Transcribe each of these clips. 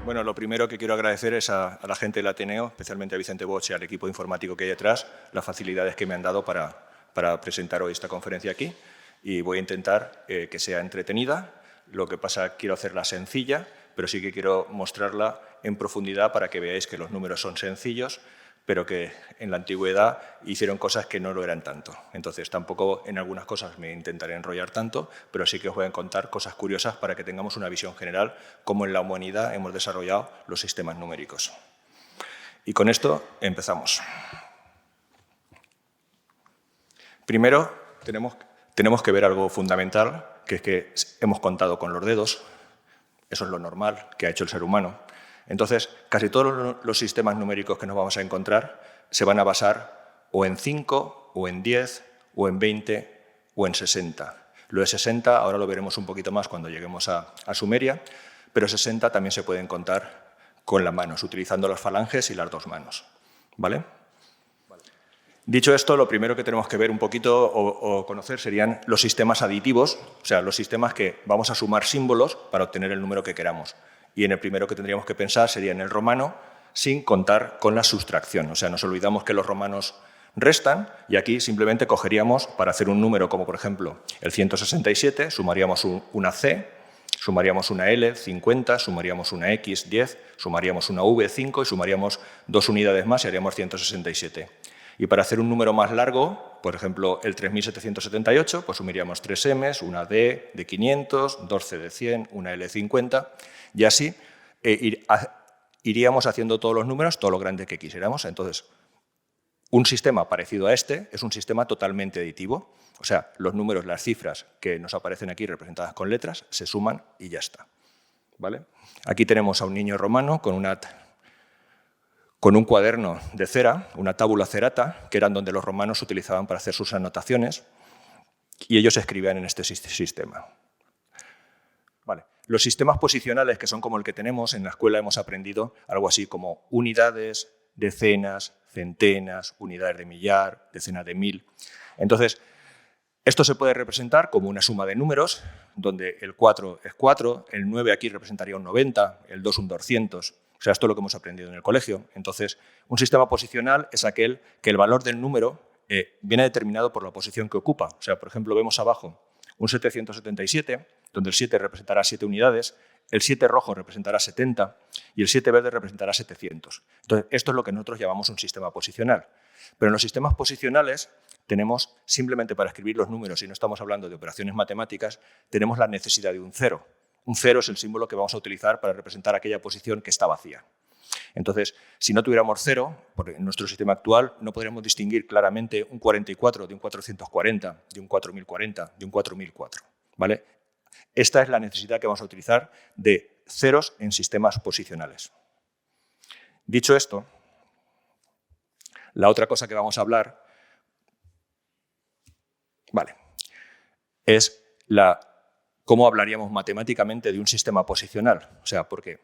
Bueno, lo primero que quiero agradecer es a la gente del Ateneo, especialmente a Vicente Bosch y al equipo informático que hay detrás, las facilidades que me han dado para presentar hoy esta conferencia aquí. Y voy a intentar que sea entretenida. Lo que pasa, quiero hacerla sencilla, pero sí que quiero mostrarla en profundidad para que veáis que los números son sencillos, pero que en la antigüedad hicieron cosas que no lo eran tanto. Entonces, tampoco en algunas cosas me intentaré enrollar tanto, pero sí que os voy a contar cosas curiosas para que tengamos una visión general cómo en la humanidad hemos desarrollado los sistemas numéricos. Y con esto empezamos. Primero, tenemos que ver algo fundamental, que es que hemos contado con los dedos. Eso es lo normal que ha hecho el ser humano. Entonces, casi todos los sistemas numéricos que nos vamos a encontrar se van a basar o en 5, o en 10, o en 20, o en 60. Lo de 60 ahora lo veremos un poquito más cuando lleguemos a Sumeria, pero 60 también se pueden contar con las manos, utilizando las falanges y las dos manos. ¿Vale? Dicho esto, lo primero que tenemos que ver un poquito o conocer serían los sistemas aditivos, o sea, los sistemas que vamos a sumar símbolos para obtener el número que queramos. Y en el primero que tendríamos que pensar sería en el romano, sin contar con la sustracción. O sea, nos olvidamos que los romanos restan y aquí simplemente cogeríamos, para hacer un número como por ejemplo el 167, sumaríamos una C, sumaríamos una L, 50, sumaríamos una X, 10, sumaríamos una V, 5 y sumaríamos 2 unidades más y haríamos 167. Y para hacer un número más largo, por ejemplo, el 3778, pues sumaríamos 3 M's, una D de 500, 2 C de 100, una L de 50, y así iríamos haciendo todos los números, todo lo grande que quisiéramos. Entonces, un sistema parecido a este es un sistema totalmente aditivo. O sea, los números, las cifras que nos aparecen aquí representadas con letras, se suman y ya está. ¿Vale? Aquí tenemos a un niño romano con un cuaderno de cera, una tabula cerata, que eran donde los romanos utilizaban para hacer sus anotaciones, y ellos escribían en este sistema. Vale. Los sistemas posicionales, que son como el que tenemos, en la escuela hemos aprendido algo así como unidades, decenas, centenas, unidades de millar, decenas de mil. Entonces, esto se puede representar como una suma de números, donde el 4 es 4, el 9 aquí representaría un 90, el 2 un 200. O sea, esto es lo que hemos aprendido en el colegio. Entonces, un sistema posicional es aquel que el valor del número viene determinado por la posición que ocupa. O sea, por ejemplo, vemos abajo un 777, donde el 7 representará 7 unidades, el 7 rojo representará 70 y el 7 verde representará 700. Entonces, esto es lo que nosotros llamamos un sistema posicional. Pero en los sistemas posicionales tenemos, simplemente para escribir los números, y no estamos hablando de operaciones matemáticas, tenemos la necesidad de un 0. Un 0 es el símbolo que vamos a utilizar para representar aquella posición que está vacía. Entonces, si no tuviéramos 0, porque en nuestro sistema actual no podríamos distinguir claramente un 44 de un 440, de un 4040, de un 4004. ¿Vale? Esta es la necesidad que vamos a utilizar de ceros en sistemas posicionales. Dicho esto, la otra cosa que vamos a hablar es cómo hablaríamos matemáticamente de un sistema posicional. O sea, porque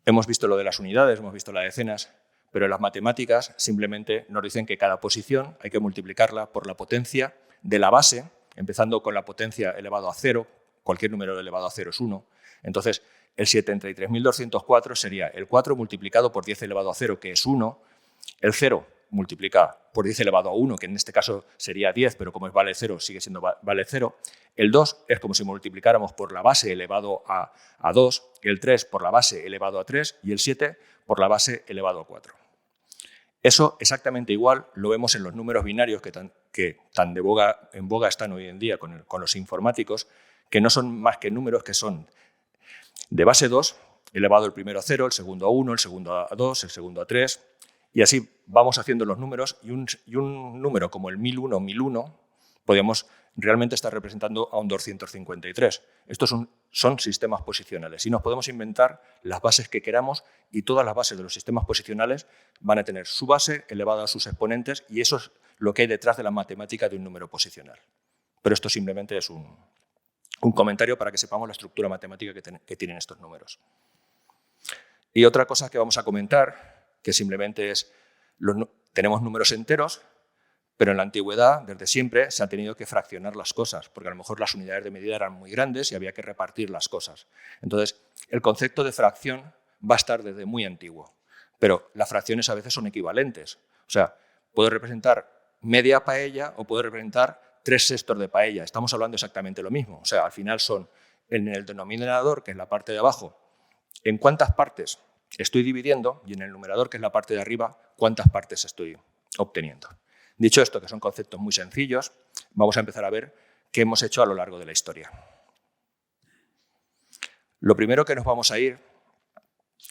hemos visto lo de las unidades, hemos visto las decenas, pero en las matemáticas simplemente nos dicen que cada posición hay que multiplicarla por la potencia de la base, empezando con la potencia elevado a 0, cualquier número elevado a 0 es 1. Entonces, el 73.204 sería el 4 multiplicado por 10 elevado a 0, que es 1, el 0 multiplica por 10 elevado a 1, que en este caso sería 10, pero como es vale 0, sigue siendo vale 0. El 2 es como si multiplicáramos por la base elevado a 2, el 3 por la base elevado a 3 y el 7 por la base elevado a 4. Eso exactamente igual lo vemos en los números binarios que tan en boga están hoy en día con los informáticos, que no son más que números que son de base 2, elevado el primero a 0, el segundo a 1, el segundo a 2, el segundo a 3, y así vamos haciendo los números, y un número como el 1001, podríamos realmente estar representando a un 253. Estos son sistemas posicionales y nos podemos inventar las bases que queramos y todas las bases de los sistemas posicionales van a tener su base elevada a sus exponentes y eso es lo que hay detrás de la matemática de un número posicional. Pero esto simplemente es un comentario para que sepamos la estructura matemática que tienen estos números. Y otra cosa que vamos a comentar, que simplemente es, tenemos números enteros, Pero en la antigüedad, desde siempre, se han tenido que fraccionar las cosas, porque a lo mejor las unidades de medida eran muy grandes y había que repartir las cosas. Entonces, el concepto de fracción va a estar desde muy antiguo, pero las fracciones a veces son equivalentes. O sea, puedo representar media paella o puedo representar 3/6 de paella. Estamos hablando exactamente lo mismo. O sea, al final son en el denominador, que es la parte de abajo, en cuántas partes estoy dividiendo, y en el numerador, que es la parte de arriba, cuántas partes estoy obteniendo. Dicho esto, que son conceptos muy sencillos, vamos a empezar a ver qué hemos hecho a lo largo de la historia. Lo primero que nos vamos a ir,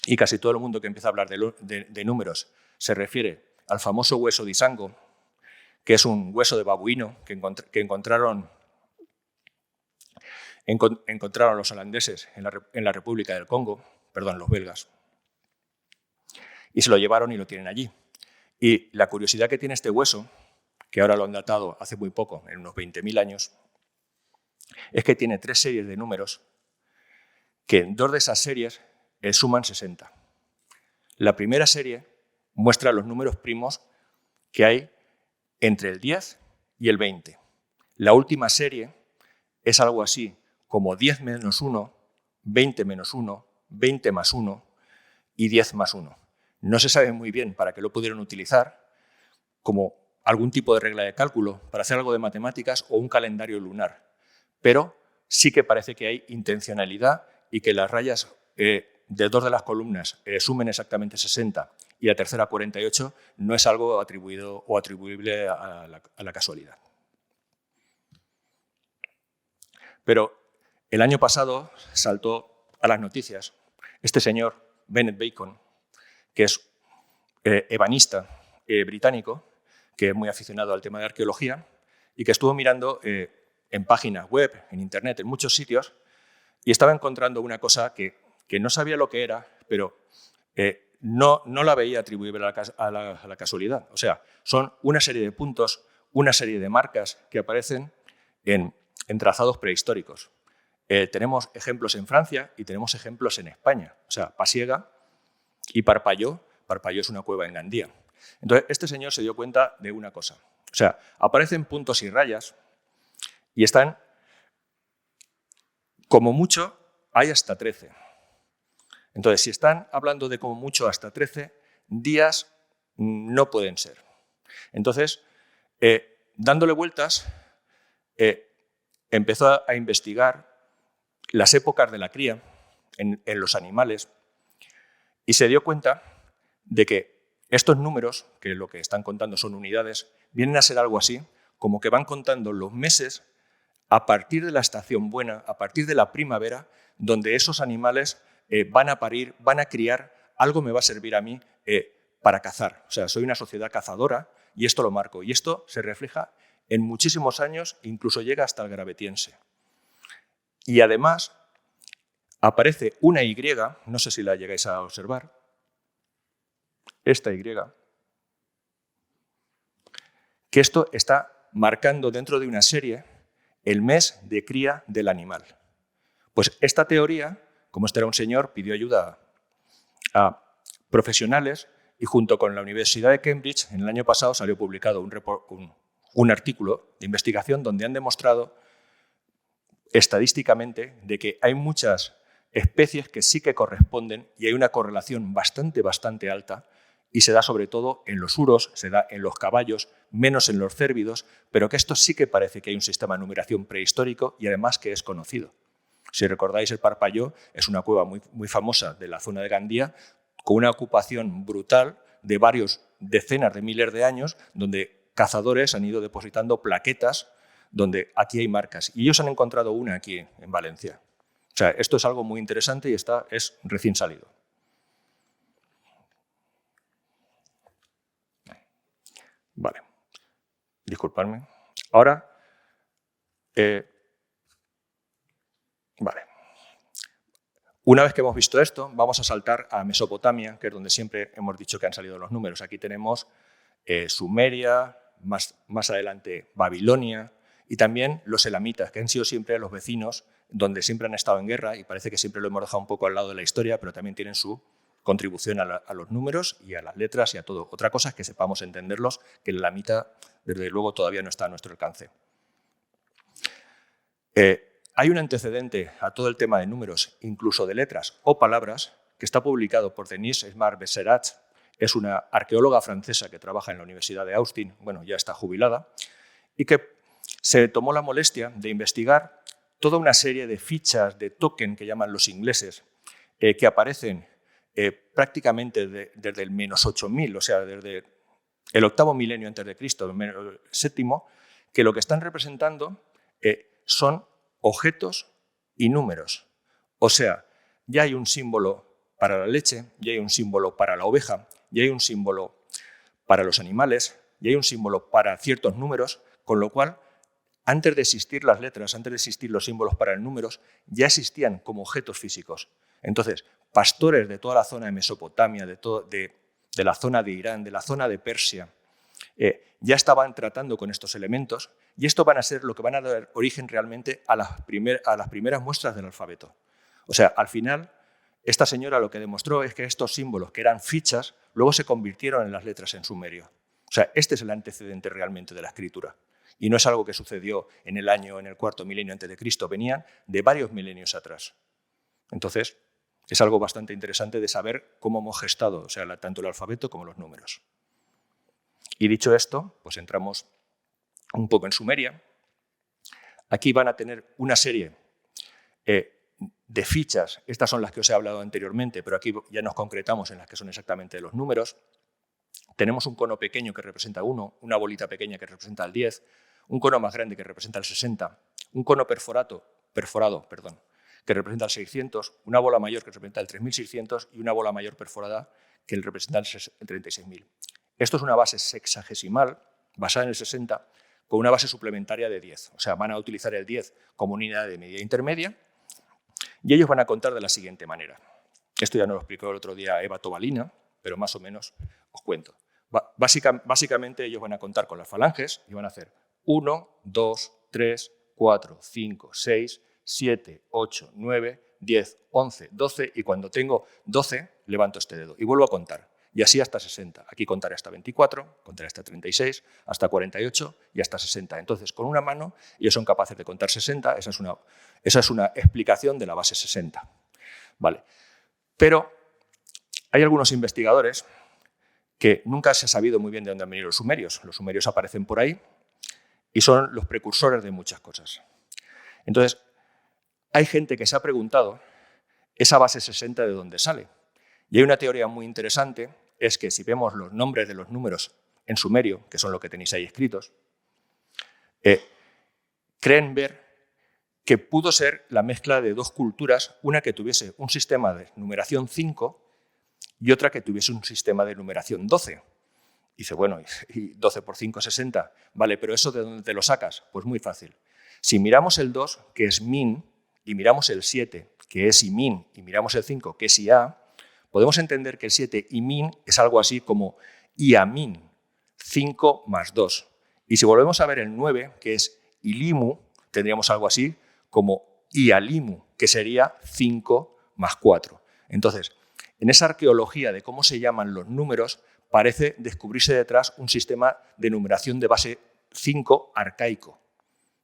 y casi todo el mundo que empieza a hablar de números se refiere al famoso hueso de Isango, que es un hueso de babuino que encontraron los holandeses en la República del Congo, perdón, los belgas, y se lo llevaron y lo tienen allí. Y la curiosidad que tiene este hueso, que ahora lo han datado hace muy poco, en unos 20.000 años, es que tiene 3 series de números que en 2 de esas series suman 60. La primera serie muestra los números primos que hay entre el 10 y el 20. La última serie es algo así como 10 menos 1, 20 menos 1, 20 más 1 y 10 más 1. No se sabe muy bien para qué lo pudieron utilizar, como algún tipo de regla de cálculo, para hacer algo de matemáticas o un calendario lunar. Pero sí que parece que hay intencionalidad y que las rayas de 2 de las columnas sumen exactamente 60 y la tercera 48 no es algo atribuido o atribuible a la casualidad. Pero el año pasado saltó a las noticias este señor, Bennett Bacon, que es ebanista británico, que es muy aficionado al tema de arqueología y que estuvo mirando en páginas web, en internet, en muchos sitios, y estaba encontrando una cosa que no sabía lo que era, pero no la veía atribuible a la casualidad. O sea, son una serie de puntos, una serie de marcas que aparecen en trazados prehistóricos. Tenemos ejemplos en Francia y tenemos ejemplos en España. O sea, Pasiega y Parpalló. Parpalló es una cueva en Gandía. Entonces, este señor se dio cuenta de una cosa. O sea, aparecen puntos y rayas y están, como mucho, hay hasta 13. Entonces, si están hablando de como mucho hasta 13, días no pueden ser. Entonces, dándole vueltas, empezó a investigar las épocas de la cría en los animales y se dio cuenta de que estos números, que lo que están contando son unidades, vienen a ser algo así, como que van contando los meses a partir de la estación buena, a partir de la primavera, donde esos animales van a parir, van a criar, algo me va a servir a mí para cazar. O sea, soy una sociedad cazadora y esto lo marco. Y esto se refleja en muchísimos años, incluso llega hasta el Gravetiense. Y además aparece una Y, no sé si la llegáis a observar, esta Y, que esto está marcando dentro de una serie el mes de cría del animal. Pues esta teoría, como este era un señor, pidió ayuda a profesionales y junto con la Universidad de Cambridge, en el año pasado salió publicado un artículo de investigación donde han demostrado estadísticamente de que hay muchas especies que sí que corresponden y hay una correlación bastante alta y se da sobre todo en los uros, se da en los caballos, menos en los cérvidos, pero que esto sí que parece que hay un sistema de numeración prehistórico y además que es conocido. Si recordáis, el Parpalló es una cueva muy famosa de la zona de Gandía con una ocupación brutal de varios decenas de miles de años donde cazadores han ido depositando plaquetas donde aquí hay marcas. Y ellos han encontrado una aquí en Valencia. O sea, esto es algo muy interesante y es recién salido. Vale. Disculpadme. Ahora, vale. Una vez que hemos visto esto, vamos a saltar a Mesopotamia, que es donde siempre hemos dicho que han salido los números. Aquí tenemos Sumeria, más adelante Babilonia, y también los elamitas, que han sido siempre los vecinos, donde siempre han estado en guerra, y parece que siempre lo hemos dejado un poco al lado de la historia, pero también tienen su contribución a los números y a las letras y a todo. Otra cosa es que sepamos entenderlos, que el elamita desde luego todavía no está a nuestro alcance. Hay un antecedente a todo el tema de números, incluso de letras o palabras, que está publicado por Denise Smart-Besserat. Es una arqueóloga francesa que trabaja en la Universidad de Austin, bueno, ya está jubilada, y que se tomó la molestia de investigar toda una serie de fichas, de token que llaman los ingleses, que aparecen prácticamente desde el menos 8000, o sea, desde el 8º milenio antes de Cristo, el 7º, que lo que están representando son objetos y números. O sea, ya hay un símbolo para la leche, ya hay un símbolo para la oveja, ya hay un símbolo para los animales, ya hay un símbolo para ciertos números, con lo cual, antes de existir las letras, antes de existir los símbolos para los números, ya existían como objetos físicos. Entonces, pastores de toda la zona de Mesopotamia, de la zona de Irán, de la zona de Persia, ya estaban tratando con estos elementos, y esto van a ser lo que van a dar origen realmente a las primeras muestras del alfabeto. O sea, al final, esta señora lo que demostró es que estos símbolos, que eran fichas, luego se convirtieron en las letras en sumerio. O sea, este es el antecedente realmente de la escritura. Y no es algo que sucedió en el 4º milenio antes de Cristo, venían de varios milenios atrás. Entonces, es algo bastante interesante de saber cómo hemos gestado, o sea, tanto el alfabeto como los números. Y dicho esto, pues entramos un poco en Sumeria. Aquí van a tener una serie de fichas. Estas son las que os he hablado anteriormente, pero aquí ya nos concretamos en las que son exactamente los números. Tenemos un cono pequeño que representa 1, una bolita pequeña que representa el 10, un cono más grande que representa el 60, un cono perforado, que representa el 600, una bola mayor que representa el 3600 y una bola mayor perforada que representa el 36.000. Esto es una base sexagesimal basada en el 60 con una base suplementaria de 10. O sea, van a utilizar el 10 como unidad de medida intermedia y ellos van a contar de la siguiente manera. Esto ya nos lo explicó el otro día Eva Tobalina, pero más o menos os cuento. Básicamente ellos van a contar con las falanges y van a hacer 1, 2, 3, 4, 5, 6, 7, 8, 9, 10, 11, 12 y cuando tengo 12 levanto este dedo y vuelvo a contar. Y así hasta 60. Aquí contaré hasta 24, contaré hasta 36, hasta 48 y hasta 60. Entonces, con una mano ellos son capaces de contar 60. Esa es una explicación de la base 60. Vale. Pero hay algunos investigadores que nunca se ha sabido muy bien de dónde han venido los sumerios. Los sumerios aparecen por ahí y son los precursores de muchas cosas. Entonces, hay gente que se ha preguntado esa base 60 de dónde sale. Y hay una teoría muy interesante, es que si vemos los nombres de los números en sumerio, que son lo que tenéis ahí escritos, creen ver que pudo ser la mezcla de dos culturas, una que tuviese un sistema de numeración 5 y otra que tuviese un sistema de numeración 12. Dice, bueno, y 12 por 5 es 60. Vale, pero ¿eso de dónde te lo sacas? Pues muy fácil. Si miramos el 2, que es min, y miramos el 7, que es imin, y miramos el 5, que es ia, podemos entender que el 7 imin es algo así como iamin, 5 más 2. Y si volvemos a ver el 9, que es ilimu, tendríamos algo así como ialimu, que sería 5 más 4. Entonces, en esa arqueología de cómo se llaman los números, parece descubrirse detrás un sistema de numeración de base 5 arcaico.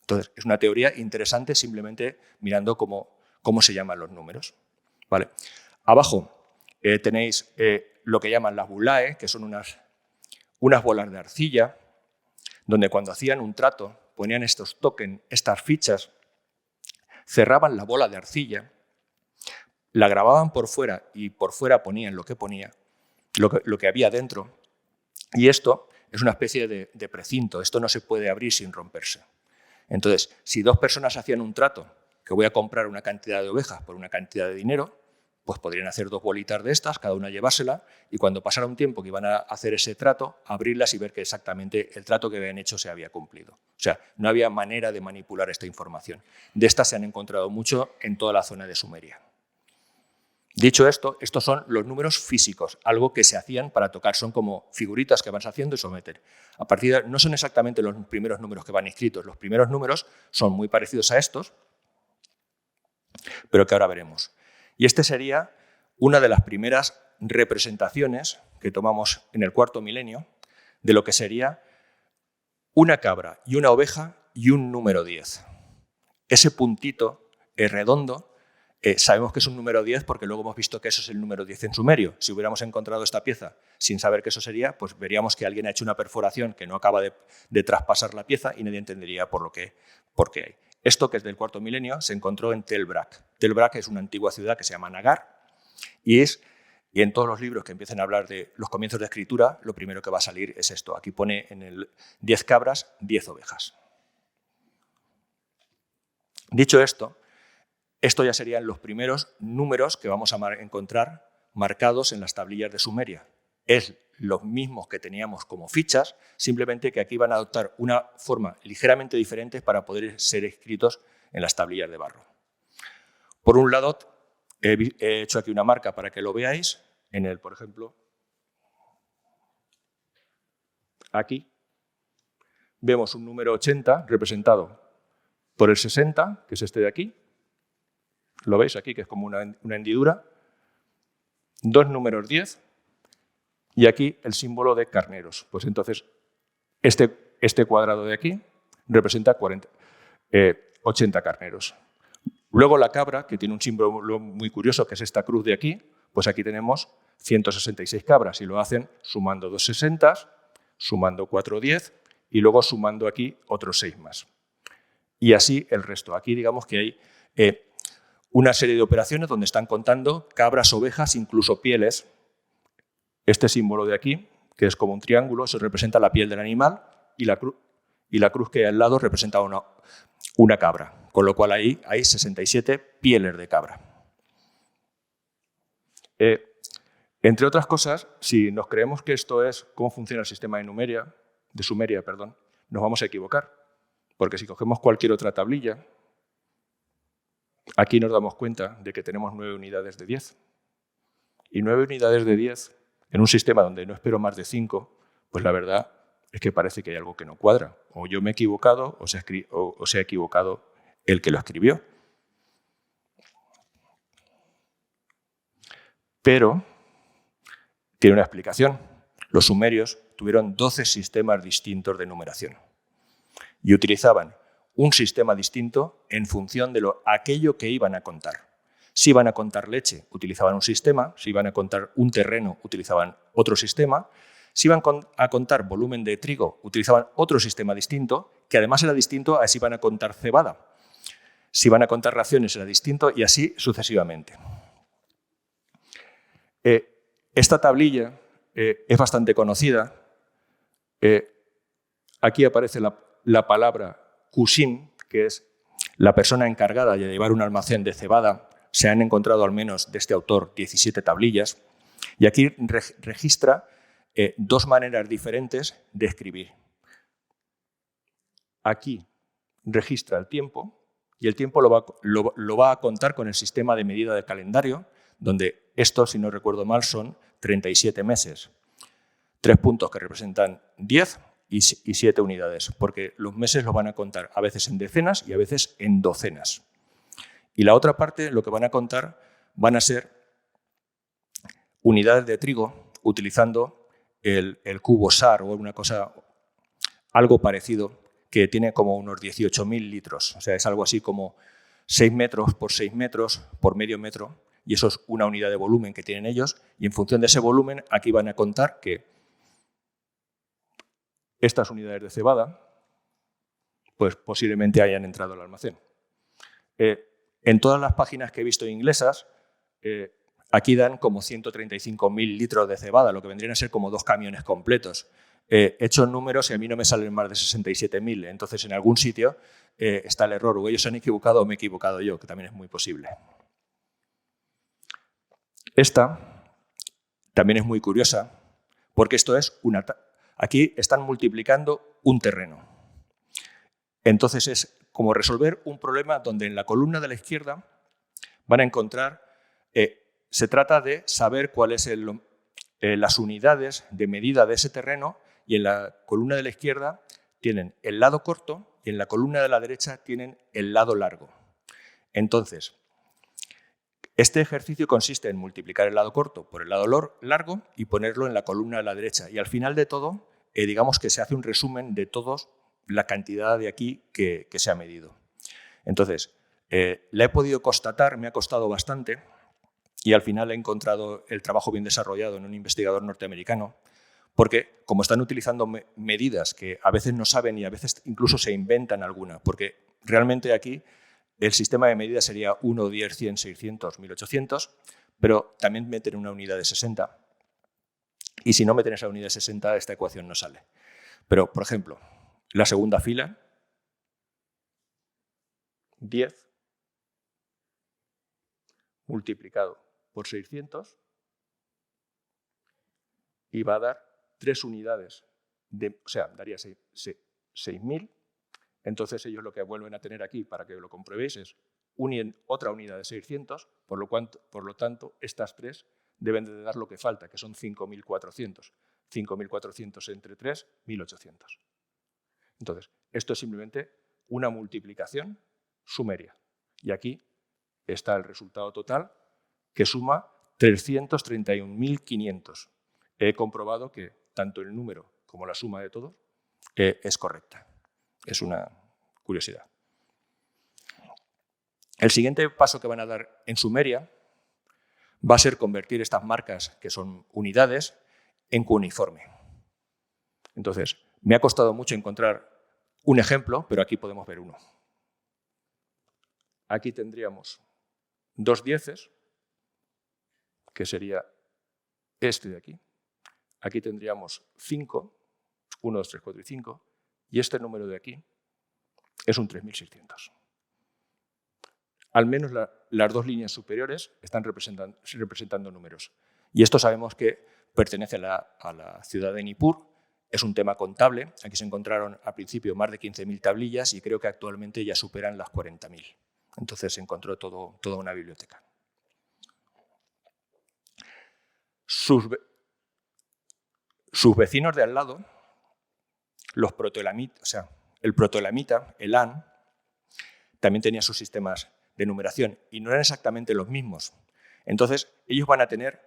Entonces, es una teoría interesante simplemente mirando cómo se llaman los números. ¿Vale? Abajo tenéis lo que llaman las bulae, que son unas bolas de arcilla, donde cuando hacían un trato ponían estos tokens, estas fichas, cerraban la bola de arcilla, la grababan por fuera y por fuera ponían lo que ponía, lo que había dentro, y esto es una especie de precinto, esto no se puede abrir sin romperse. Entonces, si dos personas hacían un trato, que voy a comprar una cantidad de ovejas por una cantidad de dinero, pues podrían hacer dos bolitas de estas, cada una llevársela, y cuando pasara un tiempo que iban a hacer ese trato, abrirlas y ver que exactamente el trato que habían hecho se había cumplido. O sea, no había manera de manipular esta información. De estas se han encontrado mucho en toda la zona de Sumeria. Dicho esto, estos son los números físicos, algo que se hacían para tocar, son como figuritas que vas haciendo y someten. A partir de, no son exactamente los primeros números que van inscritos, los primeros números son muy parecidos a estos, pero que ahora veremos. Y este sería una de las primeras representaciones que tomamos en el 4º milenio de lo que sería una cabra y una oveja y un número 10. Ese puntito redondo sabemos que es un número 10 porque luego hemos visto que eso es el número 10 en sumerio. Si hubiéramos encontrado esta pieza sin saber que eso sería, pues veríamos que alguien ha hecho una perforación que no acaba de traspasar la pieza y nadie entendería por qué hay. Esto, que es del cuarto milenio, se encontró en Tel Brak. Tel Brak es una antigua ciudad que se llama Nagar y en todos los libros que empiecen a hablar de los comienzos de escritura, lo primero que va a salir es esto. Aquí pone en el 10 cabras, 10 ovejas. Dicho esto ya serían los primeros números que vamos a encontrar marcados en las tablillas de Sumeria. Es los mismos que teníamos como fichas, simplemente que aquí van a adoptar una forma ligeramente diferente para poder ser escritos en las tablillas de barro. Por un lado, he hecho aquí una marca para que lo veáis. Por ejemplo, aquí vemos un número 80 representado por el 60, que es este de aquí. Lo veis aquí, que es como una hendidura. Dos números 10 y aquí el símbolo de carneros. Pues entonces, este cuadrado de aquí representa 80 carneros. Luego la cabra, que tiene un símbolo muy curioso, que es esta cruz de aquí, pues aquí tenemos 166 cabras y lo hacen sumando 2 60, sumando 4 10 y luego sumando aquí otros 6 más. Y así el resto. Aquí digamos que hay una serie de operaciones donde están contando cabras, ovejas, incluso pieles. Este símbolo de aquí, que es como un triángulo, eso representa la piel del animal y la cruz que hay al lado representa una cabra, con lo cual ahí hay 67 pieles de cabra. Entre otras cosas, si nos creemos que esto es cómo funciona el sistema de Sumeria, nos vamos a equivocar, porque si cogemos cualquier otra tablilla, aquí nos damos cuenta de que tenemos 9 unidades de 10. Y 9 unidades de 10 en un sistema donde no espero más de 5, pues la verdad es que parece que hay algo que no cuadra. O yo me he equivocado o se ha equivocado el que lo escribió. Pero tiene una explicación. Los sumerios tuvieron 12 sistemas distintos de numeración y utilizaban un sistema distinto en función de aquello que iban a contar. Si iban a contar leche, utilizaban un sistema. Si iban a contar un terreno, utilizaban otro sistema. Si iban a contar volumen de trigo, utilizaban otro sistema distinto, que además era distinto a si iban a contar cebada. Si iban a contar raciones, era distinto, y así sucesivamente. Esta tablilla es bastante conocida. Aquí aparece la palabra Cusim, que es la persona encargada de llevar un almacén de cebada. Se han encontrado al menos de este autor 17 tablillas y aquí registra 2 maneras diferentes de escribir. Aquí registra el tiempo y el tiempo lo va a contar con el sistema de medida de calendario, donde esto, si no recuerdo mal, son 37 meses. 3 puntos que representan 10 y 7 unidades, porque los meses los van a contar a veces en decenas y a veces en docenas. Y la otra parte, lo que van a contar, van a ser unidades de trigo utilizando el cubo SAR o algo parecido, que tiene como unos 18.000 litros. O sea, es algo así como 6 metros por 6 metros por medio metro, y eso es una unidad de volumen que tienen ellos, y en función de ese volumen aquí van a contar que estas unidades de cebada pues posiblemente hayan entrado al almacén. En todas las páginas que he visto inglesas, aquí dan como 135.000 litros de cebada, lo que vendrían a ser como 2 camiones completos. He hecho números y a mí no me salen más de 67.000. Entonces, en algún sitio está el error. O ellos se han equivocado o me he equivocado yo, que también es muy posible. Esta también es muy curiosa, porque esto es aquí están multiplicando un terreno. Entonces, es como resolver un problema donde en la columna de la izquierda van a encontrar, se trata de saber cuáles son las unidades de medida de ese terreno, y en la columna de la izquierda tienen el lado corto y en la columna de la derecha tienen el lado largo. Entonces, este ejercicio consiste en multiplicar el lado corto por el lado largo y ponerlo en la columna de la derecha. Y al final de todo, digamos que se hace un resumen de todos la cantidad de aquí que se ha medido. Entonces, la he podido constatar, me ha costado bastante, y al final he encontrado el trabajo bien desarrollado en un investigador norteamericano, porque como están utilizando medidas que a veces no saben y a veces incluso se inventan alguna, porque realmente aquí el sistema de medidas sería 1, 10, 100, 600, 1800, pero también meten una unidad de 60, y si no meten esa unidad de 60, esta ecuación no sale. Pero, por ejemplo, la segunda fila, 10 multiplicado por 600, y va a dar 3 unidades, o sea, daría 6.000. Entonces ellos lo que vuelven a tener aquí, para que lo compruebéis, es otra unidad de 600, por lo tanto, estas 3 deben de dar lo que falta, que son 5.400. 5.400 entre 3, 1.800. Entonces, esto es simplemente una multiplicación sumeria. Y aquí está el resultado total, que suma 331.500. He comprobado que tanto el número como la suma de todos es correcta. Es una curiosidad. El siguiente paso que van a dar en Sumeria va a ser convertir estas marcas, que son unidades, en cuneiforme. Entonces, me ha costado mucho encontrar un ejemplo, pero aquí podemos ver uno. Aquí tendríamos 2 dieces, que sería este de aquí. Aquí tendríamos 5, 1, 2, 3, 4 y 5, y este número de aquí es un 3.600. Al menos las dos líneas superiores están representando números. Y esto sabemos que pertenece a la ciudad de Nippur, es un tema contable. Aquí se encontraron al principio más de 15.000 tablillas y creo que actualmente ya superan las 40.000. Entonces se encontró toda una biblioteca. Sus vecinos de al lado, los protoelamitas, o sea, el protoelamita, el AN, también tenía sus sistemas de numeración y no eran exactamente los mismos. Entonces, ellos van a tener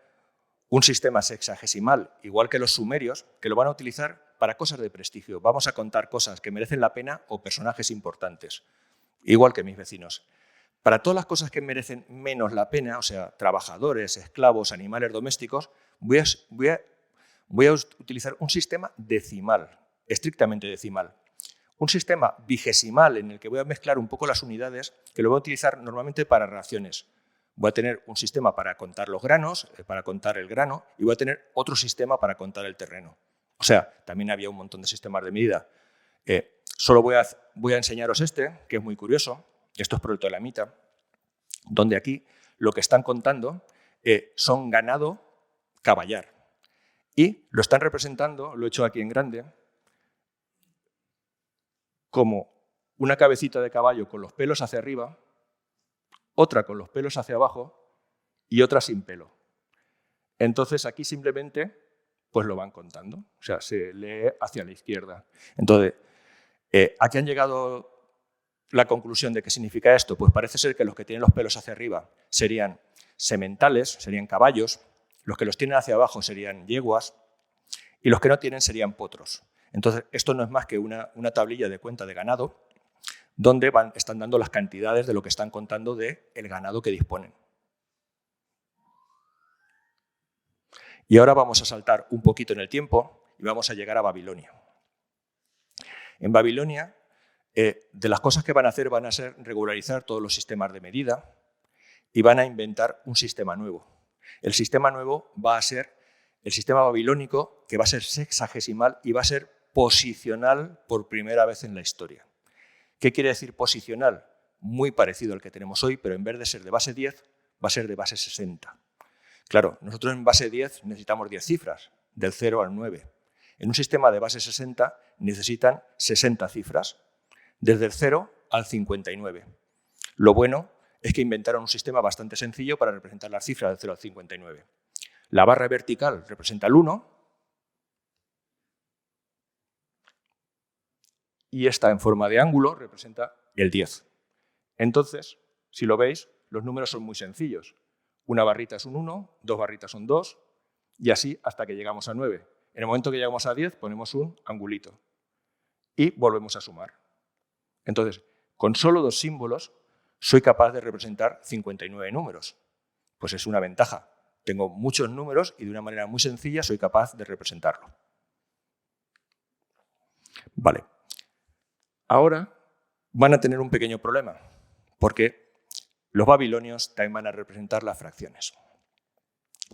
un sistema sexagesimal, igual que los sumerios, que lo van a utilizar para cosas de prestigio. Vamos a contar cosas que merecen la pena o personajes importantes, igual que mis vecinos. Para todas las cosas que merecen menos la pena, o sea, trabajadores, esclavos, animales domésticos, voy a utilizar un sistema decimal, estrictamente decimal. Un sistema vigesimal en el que voy a mezclar un poco las unidades, que lo voy a utilizar normalmente para raciones. Voy a tener un sistema para contar los granos, para contar el grano, y voy a tener otro sistema para contar el terreno. O sea, también había un montón de sistemas de medida. Solo voy a enseñaros este, que es muy curioso. Esto es protoelamita, donde aquí lo que están contando son ganado caballar. Y lo están representando, lo he hecho aquí en grande, como una cabecita de caballo con los pelos hacia arriba, otra con los pelos hacia abajo y otra sin pelo. Entonces aquí simplemente pues lo van contando, o sea, se lee hacia la izquierda. Entonces, ¿a qué han llegado la conclusión de qué significa esto? Pues parece ser que los que tienen los pelos hacia arriba serían sementales, serían caballos, los que los tienen hacia abajo serían yeguas y los que no tienen serían potros. Entonces, esto no es más que una tablilla de cuenta de ganado donde están dando las cantidades de lo que están contando del ganado que disponen. Y ahora vamos a saltar un poquito en el tiempo y vamos a llegar a Babilonia. En Babilonia, de las cosas que van a hacer regularizar todos los sistemas de medida y van a inventar un sistema nuevo. El sistema nuevo va a ser el sistema babilónico, que va a ser sexagesimal y va a ser posicional por primera vez en la historia. ¿Qué quiere decir posicional? Muy parecido al que tenemos hoy, pero en vez de ser de base 10, va a ser de base 60. Claro, nosotros en base 10 necesitamos 10 cifras, del 0 al 9. En un sistema de base 60 necesitan 60 cifras, desde el 0 al 59. Lo bueno es que inventaron un sistema bastante sencillo para representar las cifras del 0 al 59. La barra vertical representa el 1, y esta en forma de ángulo representa el 10. Entonces, si lo veis, los números son muy sencillos. Una barrita es un 1, 2 barritas son 2, y así hasta que llegamos a 9. En el momento que llegamos a 10 ponemos un angulito. y volvemos a sumar. Entonces, con solo 2 símbolos soy capaz de representar 59 números. Pues es una ventaja. Tengo muchos números y de una manera muy sencilla soy capaz de representarlo. Vale. Ahora van a tener un pequeño problema, porque los babilonios también van a representar las fracciones.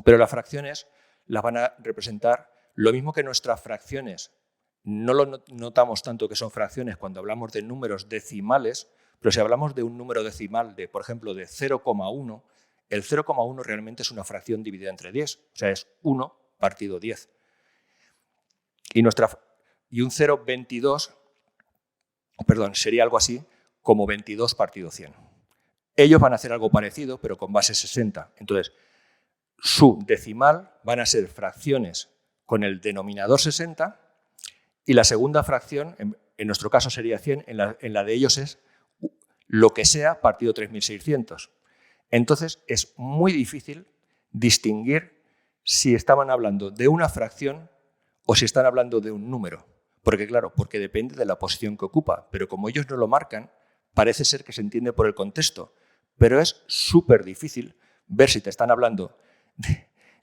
Pero las fracciones las van a representar lo mismo que nuestras fracciones. No lo notamos tanto que son fracciones cuando hablamos de números decimales, pero si hablamos de un número decimal, de, por ejemplo, de 0,1, el 0,1 realmente es una fracción dividida entre 10, o sea, es 1 partido 10. Y un 0,22, perdón, sería algo así como 22 partido 100. Ellos van a hacer algo parecido, pero con base 60. Entonces, su decimal van a ser fracciones con el denominador 60 y la segunda fracción, en nuestro caso sería 100, en la de ellos es lo que sea partido 3600. Entonces, es muy difícil distinguir si estaban hablando de una fracción o si están hablando de un número. Porque claro, porque depende de la posición que ocupa, pero como ellos no lo marcan, parece ser que se entiende por el contexto, pero es súper difícil ver si te están hablando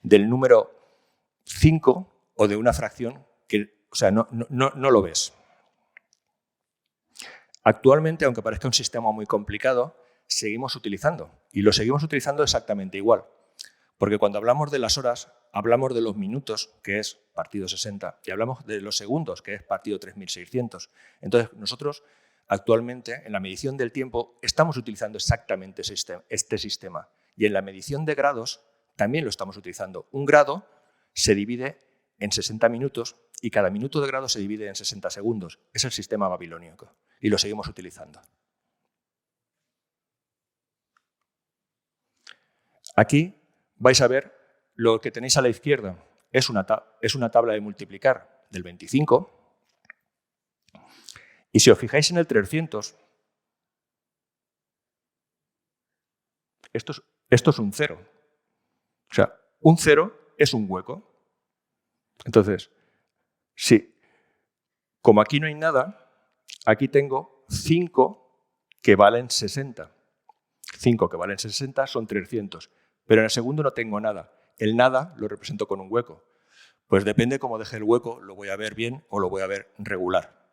del número 5 o de una fracción que, o sea, no lo ves. Actualmente, aunque parezca un sistema muy complicado, seguimos utilizando y lo seguimos utilizando exactamente igual. Porque cuando hablamos de las horas, hablamos de los minutos, que es partido 60, y hablamos de los segundos, que es partido 3600. Entonces, nosotros actualmente, en la medición del tiempo, estamos utilizando exactamente este sistema. Y en la medición de grados, también lo estamos utilizando. Un grado se divide en 60 minutos y cada minuto de grado se divide en 60 segundos. Es el sistema babilónico y lo seguimos utilizando. Aquí vais a ver lo que tenéis a la izquierda. Es una tabla de multiplicar del 25. Y si os fijáis en el 300, esto es un 0. O sea, un 0 es un hueco. Entonces, sí, como aquí no hay nada, aquí tengo 5 que valen 60. 5 que valen 60 son 300. Pero en el segundo no tengo nada. El nada lo represento con un hueco. Pues depende cómo deje el hueco, lo voy a ver bien o lo voy a ver regular.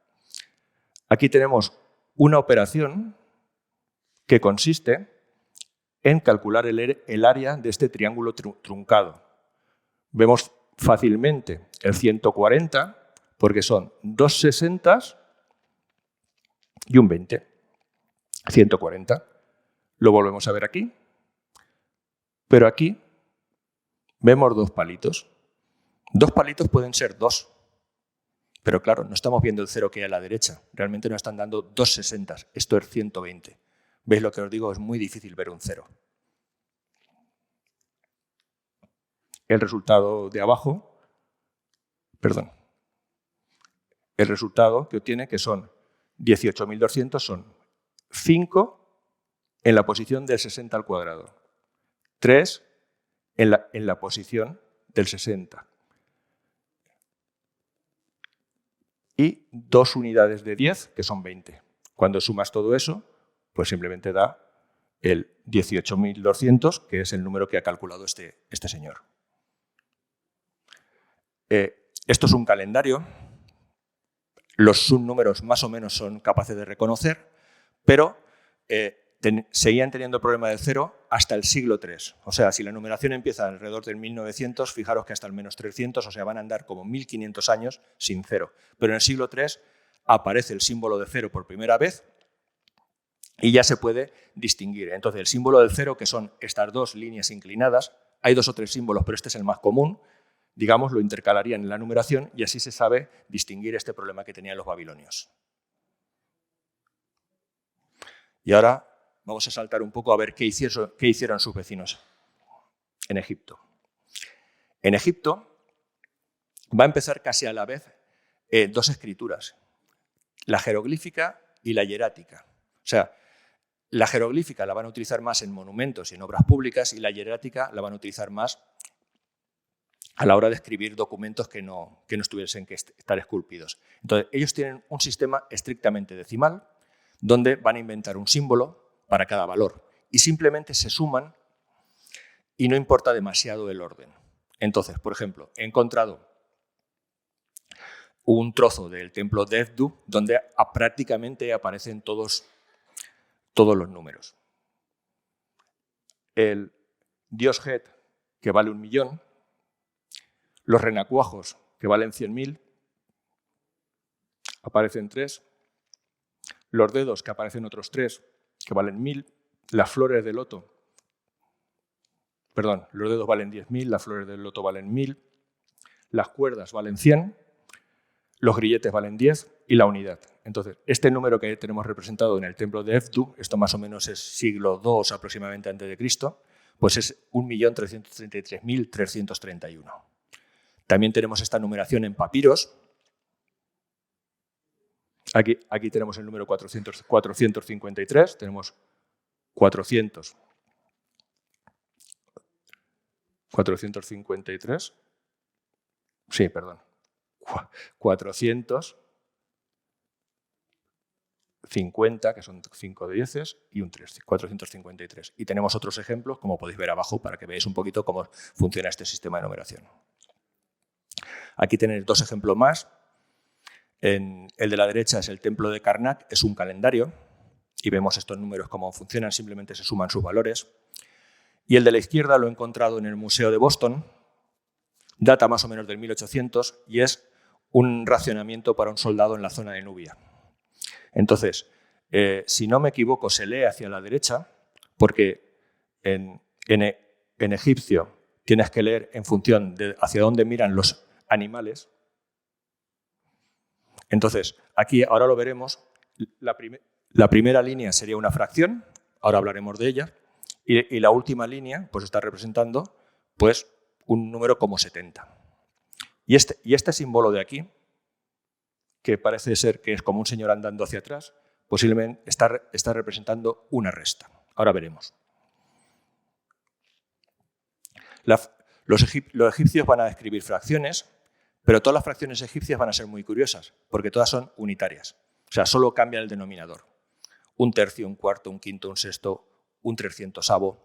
Aquí tenemos una operación que consiste en calcular el área de este triángulo truncado. Vemos fácilmente el 140 porque son 2 60 y un 20. 140. Lo volvemos a ver aquí. Pero aquí vemos 2 palitos. 2 palitos pueden ser 2. Pero claro, no estamos viendo el 0 que hay a la derecha. Realmente nos están dando 2 60. Esto es 120. ¿Veis lo que os digo? Es muy difícil ver un 0. El resultado de abajo, perdón, el resultado que obtiene, que son 18.200, son 5 en la posición del 60 al cuadrado, 3 en la posición del 60 y 2 unidades de 10, que son 20. Cuando sumas todo eso, pues simplemente da el 18.200, que es el número que ha calculado este señor. Esto es un calendario. Los subnúmeros más o menos son capaces de reconocer, pero seguían teniendo el problema del 0 hasta el siglo III. O sea, si la numeración empieza alrededor del 1900, fijaros que hasta el menos 300, o sea, van a andar como 1500 años sin 0. Pero en el siglo III aparece el símbolo de 0 por primera vez y ya se puede distinguir. Entonces, el símbolo del 0, que son estas 2 líneas inclinadas, hay 2 o 3 símbolos, pero este es el más común, digamos, lo intercalarían en la numeración y así se sabe distinguir este problema que tenían los babilonios. Y ahora vamos a saltar un poco a ver qué hicieron sus vecinos en Egipto. En Egipto va a empezar casi a la vez 2 escrituras, la jeroglífica y la hierática. O sea, la jeroglífica la van a utilizar más en monumentos y en obras públicas y la hierática la van a utilizar más a la hora de escribir documentos que no estuviesen que estar esculpidos. Entonces, ellos tienen un sistema estrictamente decimal, donde van a inventar un símbolo para cada valor y simplemente se suman y no importa demasiado el orden. Entonces, por ejemplo, he encontrado un trozo del templo de Enkidu donde prácticamente aparecen todos los números. El dios Het, que vale 1 millón, los renacuajos, que valen 100.000, aparecen 3, los dedos, que aparecen otros 3, que valen 1.000, las flores de loto, perdón, los dedos valen 10.000, las flores del loto valen 1.000, las cuerdas valen 100, los grilletes valen 10 y la unidad. Entonces, este número que tenemos representado en el templo de Enkidu, esto más o menos es siglo II aproximadamente antes de Cristo, pues es 1.333.331. También tenemos esta numeración en papiros. Aquí tenemos el número 453, tenemos 453, sí, perdón, 450, que son 5 dieces, y un 3, 453. Y tenemos otros ejemplos, como podéis ver abajo, para que veáis un poquito cómo funciona este sistema de numeración. Aquí tenéis 2 ejemplos más. El de la derecha es el templo de Karnak, es un calendario, y vemos estos números cómo funcionan, simplemente se suman sus valores. Y el de la izquierda lo he encontrado en el Museo de Boston, data más o menos del 1800, y es un racionamiento para un soldado en la zona de Nubia. Entonces, si no me equivoco, se lee hacia la derecha, porque en egipcio tienes que leer en función de hacia dónde miran los animales. Entonces, aquí ahora lo veremos, la primera línea sería una fracción, ahora hablaremos de ella, y la última línea pues está representando pues, un número como 70. Y este símbolo de aquí, que parece ser que es como un señor andando hacia atrás, posiblemente está representando una resta. Ahora veremos. Los egipcios van a escribir fracciones, pero todas las fracciones egipcias van a ser muy curiosas, porque todas son unitarias. O sea, solo cambia el denominador. 1/3, 1/4, 1/5, 1/6, 1/300.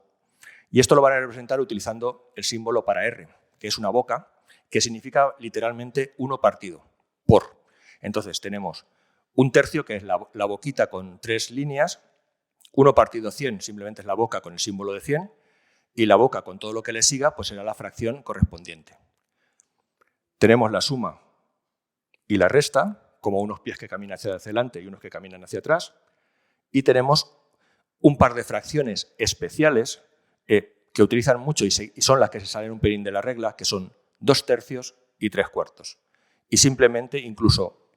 Y esto lo van a representar utilizando el símbolo para R, que es una boca, que significa literalmente 1 partido, por. Entonces tenemos 1/3, que es la boquita con 3 líneas, 1 partido 100 simplemente es la boca con el símbolo de 100, y la boca con todo lo que le siga pues será la fracción correspondiente. Tenemos la suma y la resta, como unos pies que caminan hacia adelante y unos que caminan hacia atrás, y tenemos un par de fracciones especiales que utilizan mucho y son las que se salen un pelín de la regla, que son 2/3 y 3/4. Y simplemente incluso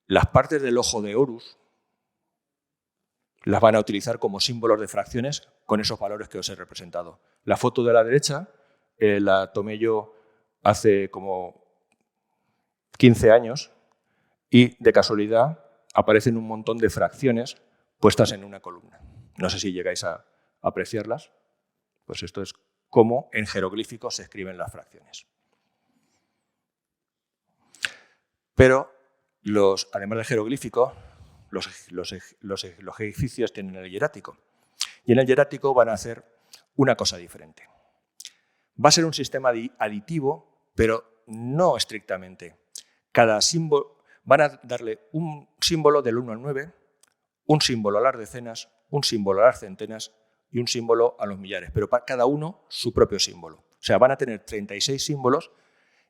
las partes del ojo de Horus las van a utilizar como símbolos de fracciones con esos valores que os he representado. La foto de la derecha la tomé yo hace como 15 años y de casualidad aparecen un montón de fracciones puestas en una columna. No sé si llegáis a apreciarlas. Pues esto es cómo en jeroglíficos se escriben las fracciones. Pero además del jeroglífico, los egipcios tienen el hierático. Y en el hierático van a hacer una cosa diferente. Va a ser un sistema aditivo, pero no estrictamente. Cada símbolo van a darle un símbolo del 1 al 9, un símbolo a las decenas, un símbolo a las centenas y un símbolo a los millares, pero para cada uno su propio símbolo. O sea, van a tener 36 símbolos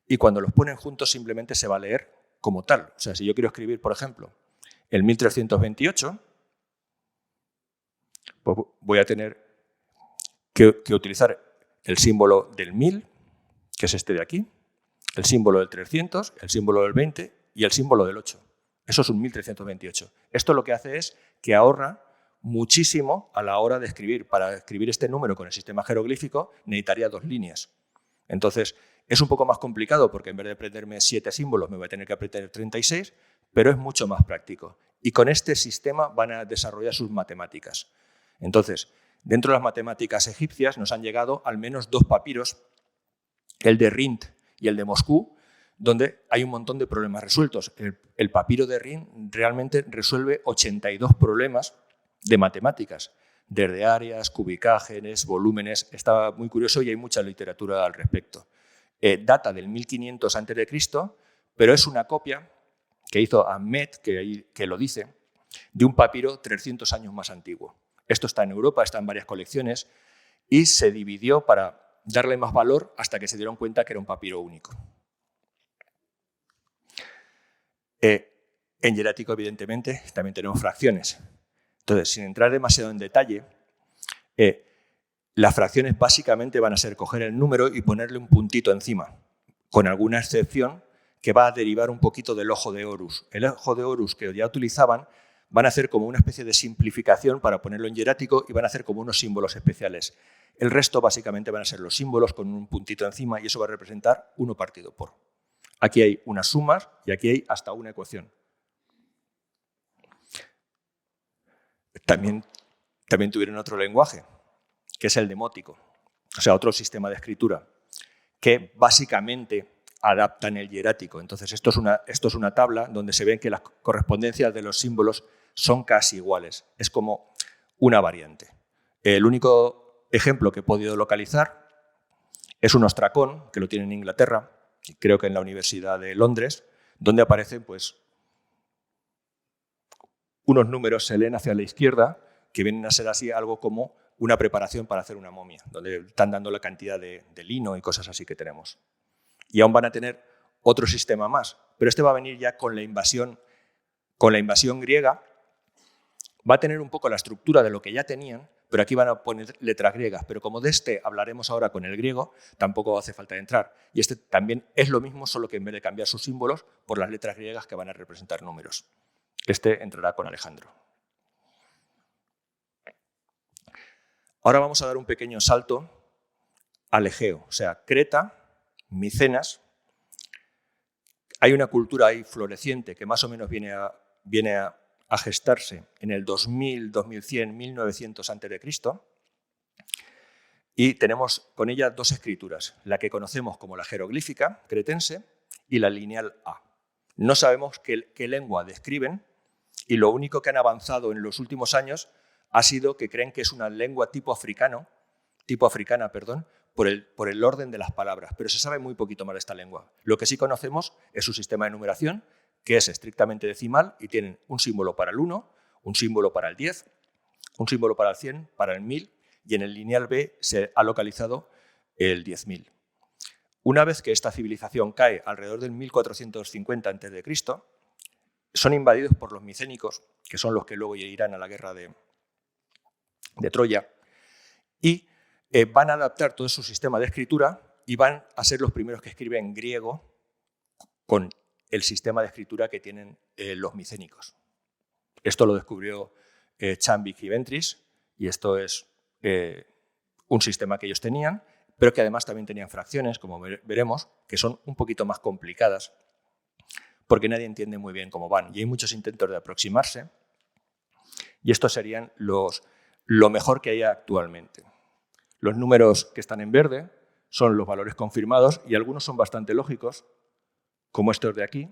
y cuando los ponen juntos simplemente se va a leer como tal. O sea, si yo quiero escribir, por ejemplo, el 1328, pues voy a tener que utilizar el símbolo del 1000, que es este de aquí, el símbolo del 300, el símbolo del 20 y el símbolo del 8. Eso es un 1328. Esto lo que hace es que ahorra muchísimo a la hora de escribir. Para escribir este número con el sistema jeroglífico necesitaría 2 líneas. Entonces, es un poco más complicado porque en vez de aprenderme 7 símbolos me voy a tener que aprender 36, pero es mucho más práctico. Y con este sistema van a desarrollar sus matemáticas. Entonces, dentro de las matemáticas egipcias nos han llegado al menos 2 papiros, el de Rhind y el de Moscú, donde hay un montón de problemas resueltos. El papiro de Rin realmente resuelve 82 problemas de matemáticas, desde áreas, cubicajes, volúmenes. Está muy curioso y hay mucha literatura al respecto. Data del 1500 a.C., pero es una copia que hizo Ahmed, que lo dice, de un papiro 300 años más antiguo. Esto está en Europa, está en varias colecciones y se dividió para darle más valor hasta que se dieron cuenta que era un papiro único. En hierático, evidentemente, también tenemos fracciones. Entonces, sin entrar demasiado en detalle, las fracciones básicamente van a ser coger el número y ponerle un puntito encima, con alguna excepción que va a derivar un poquito del ojo de Horus. El ojo de Horus que ya utilizaban van a hacer como una especie de simplificación para ponerlo en hierático y van a hacer como unos símbolos especiales. El resto básicamente van a ser los símbolos con un puntito encima y eso va a representar 1 partido por. Aquí hay unas sumas y aquí hay hasta una ecuación. También tuvieron otro lenguaje, que es el demótico, o sea, otro sistema de escritura, que básicamente adaptan el hierático. Entonces, esto es una tabla donde se ven que las correspondencias de los símbolos son casi iguales. Es como una variante. El único ejemplo que he podido localizar es un ostracón, que lo tiene en Inglaterra, creo que en la Universidad de Londres, donde aparecen pues, unos números se leen hacia la izquierda, que vienen a ser así algo como una preparación para hacer una momia, donde están dando la cantidad de lino y cosas así que tenemos. Y aún van a tener otro sistema más, pero este va a venir ya con la invasión griega, va a tener un poco la estructura de lo que ya tenían, pero aquí van a poner letras griegas, pero como de este hablaremos ahora con el griego, tampoco hace falta entrar. Y este también es lo mismo, solo que en vez de cambiar sus símbolos por las letras griegas que van a representar números. Este entrará con Alejandro. Ahora vamos a dar un pequeño salto al Egeo, o sea, Creta, Micenas. Hay una cultura ahí floreciente que más o menos viene a gestarse en el 2000, 2100, 1900 a.C. Y tenemos con ella dos escrituras, la que conocemos como la jeroglífica cretense y la lineal A. No sabemos qué lengua describen y lo único que han avanzado en los últimos años ha sido que creen que es una lengua tipo africana, por el orden de las palabras, pero se sabe muy poquito más de esta lengua. Lo que sí conocemos es su sistema de numeración, que es estrictamente decimal y tienen un símbolo para el 1, un símbolo para el 10, un símbolo para el 100, para el 1000 y en el lineal B se ha localizado el 10.000. Una vez que esta civilización cae alrededor del 1450 a.C., son invadidos por los micénicos, que son los que luego irán a la guerra de Troya, y van a adaptar todo su sistema de escritura y van a ser los primeros que escriben griego con el sistema de escritura que tienen los micénicos. Esto lo descubrió Chambik y Ventris, y esto es un sistema que ellos tenían, pero que además también tenían fracciones, como veremos, que son un poquito más complicadas, porque nadie entiende muy bien cómo van. Y hay muchos intentos de aproximarse, y estos serían lo mejor que hay actualmente. Los números que están en verde son los valores confirmados, y algunos son bastante lógicos, como estos de aquí,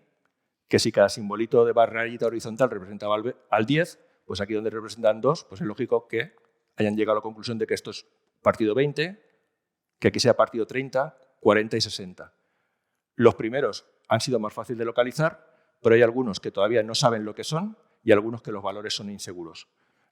que si cada simbolito de barrerita horizontal representaba al 10, pues aquí donde representan 2, pues es lógico que hayan llegado a la conclusión de que esto es partido 20, que aquí sea partido 30, 40 y 60. Los primeros han sido más fáciles de localizar, pero hay algunos que todavía no saben lo que son y algunos que los valores son inseguros.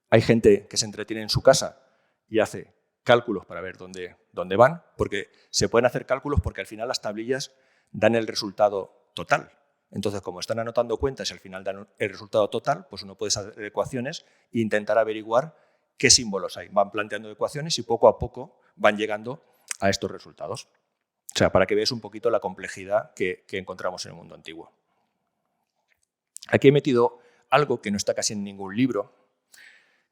Hay gente que se entretiene en su casa y hace cálculos para ver dónde van, porque se pueden hacer cálculos porque al final las tablillas dan el resultado total. Entonces, como están anotando cuentas y al final dan el resultado total, pues uno puede hacer ecuaciones e intentar averiguar qué símbolos hay. Van planteando ecuaciones y poco a poco van llegando a estos resultados. O sea, para que veáis un poquito la complejidad que encontramos en el mundo antiguo. Aquí he metido algo que no está casi en ningún libro,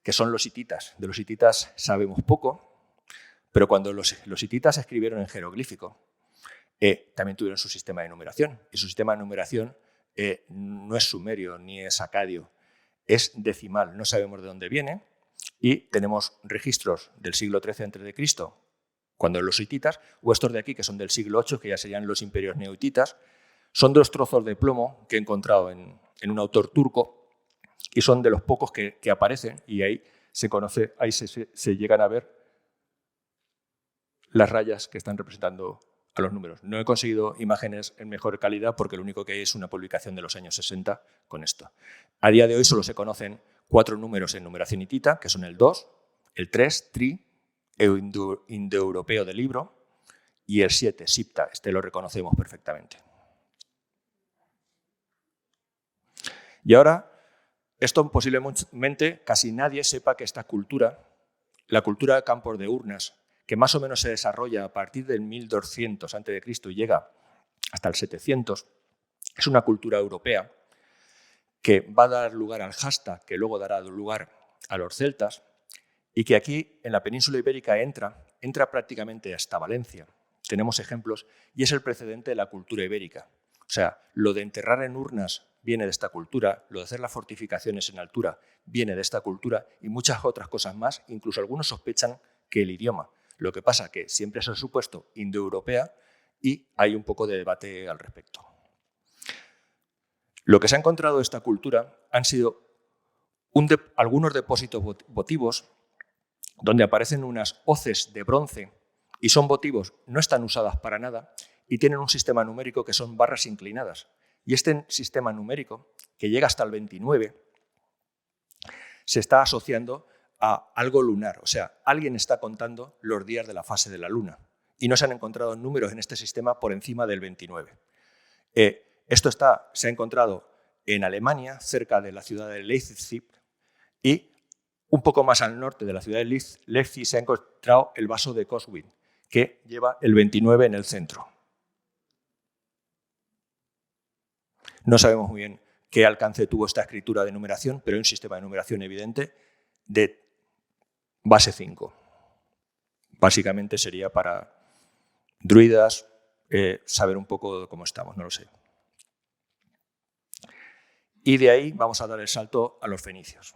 que son los hititas. De los hititas sabemos poco, pero cuando los hititas escribieron en jeroglífico, también tuvieron su sistema de numeración. Y su sistema de numeración no es sumerio ni es acadio, es decimal. No sabemos de dónde viene y tenemos registros del siglo XIII a.C., cuando los hititas, o estos de aquí, que son del siglo VIII, que ya serían los imperios neohititas, son 2 trozos de plomo que he encontrado en un autor turco y son de los pocos que aparecen, y ahí se llegan a ver las rayas que están representando a los números. No he conseguido imágenes en mejor calidad porque lo único que hay es una publicación de los años 60 con esto. A día de hoy solo se conocen 4 números en numeración hitita, que son el 2, el 3, Tri, el indoeuropeo del libro, y el 7, Sipta. Este lo reconocemos perfectamente. Y ahora, esto posiblemente casi nadie sepa que esta cultura, la cultura de campos de urnas, que más o menos se desarrolla a partir del 1200 a.C. y llega hasta el 700, es una cultura europea que va a dar lugar al Hasta, que luego dará lugar a los celtas, y que aquí en la península ibérica entra prácticamente hasta Valencia. Tenemos ejemplos, y es el precedente de la cultura ibérica. O sea, lo de enterrar en urnas viene de esta cultura, lo de hacer las fortificaciones en altura viene de esta cultura, y muchas otras cosas más, incluso algunos sospechan que el idioma. Lo que pasa que siempre se ha supuesto indoeuropea y hay un poco de debate al respecto. Lo que se ha encontrado de esta cultura han sido algunos depósitos votivos donde aparecen unas hoces de bronce y son votivos, no están usadas para nada y tienen un sistema numérico que son barras inclinadas. Y este sistema numérico, que llega hasta el 29, se está asociando a algo lunar. O sea, alguien está contando los días de la fase de la luna y no se han encontrado números en este sistema por encima del 29. Esto se ha encontrado en Alemania, cerca de la ciudad de Leipzig, y un poco más al norte de la ciudad de Leipzig se ha encontrado el vaso de Coswin, que lleva el 29 en el centro. No sabemos muy bien qué alcance tuvo esta escritura de numeración, pero hay un sistema de numeración evidente de base 5. Básicamente sería para druidas, saber un poco cómo estamos, no lo sé. Y de ahí vamos a dar el salto a los fenicios.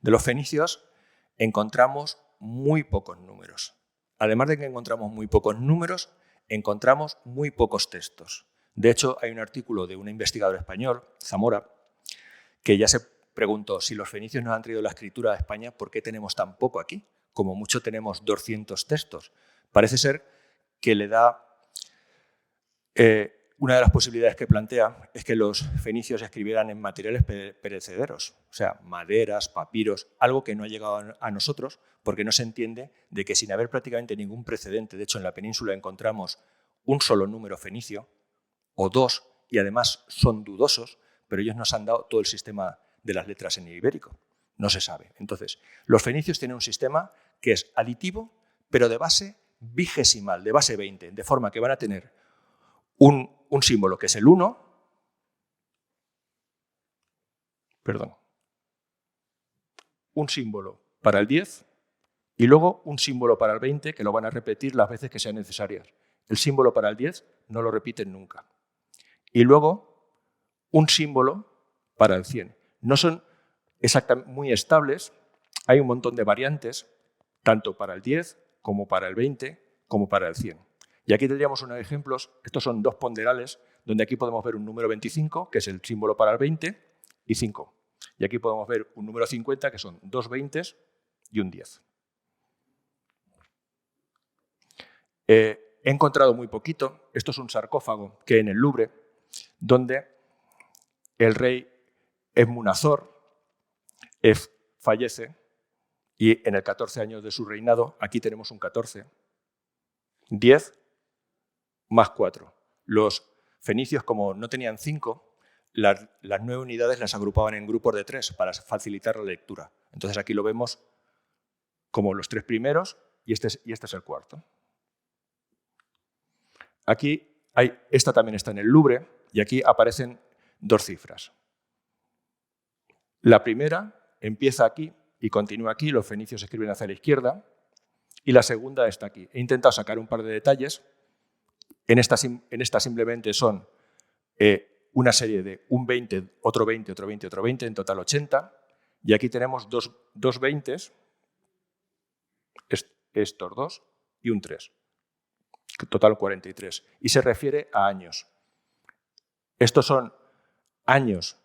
De los fenicios encontramos muy pocos números. Además de que encontramos muy pocos números, encontramos muy pocos textos. De hecho, hay un artículo de un investigador español, Zamora, que ya se preguntó, si los fenicios nos han traído la escritura a España, ¿por qué tenemos tan poco aquí? Como mucho tenemos 200 textos. Parece ser que le da... una de las posibilidades que plantea es que los fenicios escribieran en materiales perecederos, o sea, maderas, papiros, algo que no ha llegado a nosotros porque no se entiende de que sin haber prácticamente ningún precedente, de hecho en la península encontramos un solo número fenicio o 2 y además son dudosos, pero ellos nos han dado todo el sistema de las letras en ibérico. No se sabe. Entonces, los fenicios tienen un sistema que es aditivo, pero de base vigesimal, de base 20, de forma que van a tener un símbolo que es el 1, un símbolo para el 10 y luego un símbolo para el 20 que lo van a repetir las veces que sean necesarias. El símbolo para el 10 no lo repiten nunca. Y luego un símbolo para el 100. No son exactamente muy estables, hay un montón de variantes, tanto para el 10 como para el 20 como para el 100. Y aquí tendríamos unos ejemplos, estos son 2 ponderales, donde aquí podemos ver un número 25, que es el símbolo para el 20, y 5. Y aquí podemos ver un número 50, que son 2 20 y un 10. He encontrado muy poquito, esto es un sarcófago que hay en el Louvre, donde el rey Emunazor fallece y en el 14 años de su reinado, aquí tenemos un 14, 10 más 4. Los fenicios, como no tenían 5, las 9 unidades las agrupaban en grupos de 3 para facilitar la lectura. Entonces aquí lo vemos como los 3 primeros y este es el cuarto. Aquí esta también está en el Louvre y aquí aparecen 2 cifras. La primera empieza aquí y continúa aquí, los fenicios escriben hacia la izquierda, y la segunda está aquí. He intentado sacar un par de detalles. En esta simplemente son una serie de un 20, otro 20, otro 20, otro 20, en total 80. Y aquí tenemos dos 20, estos dos, y un 3. Total 43. Y se refiere a años. Estos son años,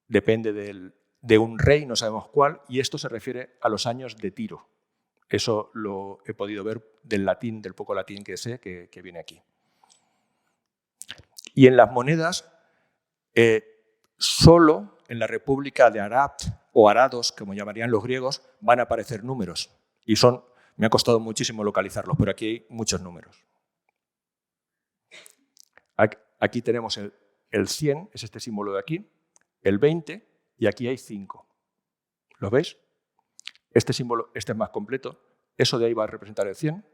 depende de un rey, no sabemos cuál, y esto se refiere a los años de Tiro. Eso lo he podido ver del latín, del poco latín que sé, que viene aquí. Y en las monedas, solo en la República de Arapt o Arados, como llamarían los griegos, van a aparecer números. Y me ha costado muchísimo localizarlos, pero aquí hay muchos números. Aquí tenemos el 100, es este símbolo de aquí, el 20, y aquí hay 5. ¿Lo veis? Este símbolo, este es más completo. Eso de ahí va a representar el 100.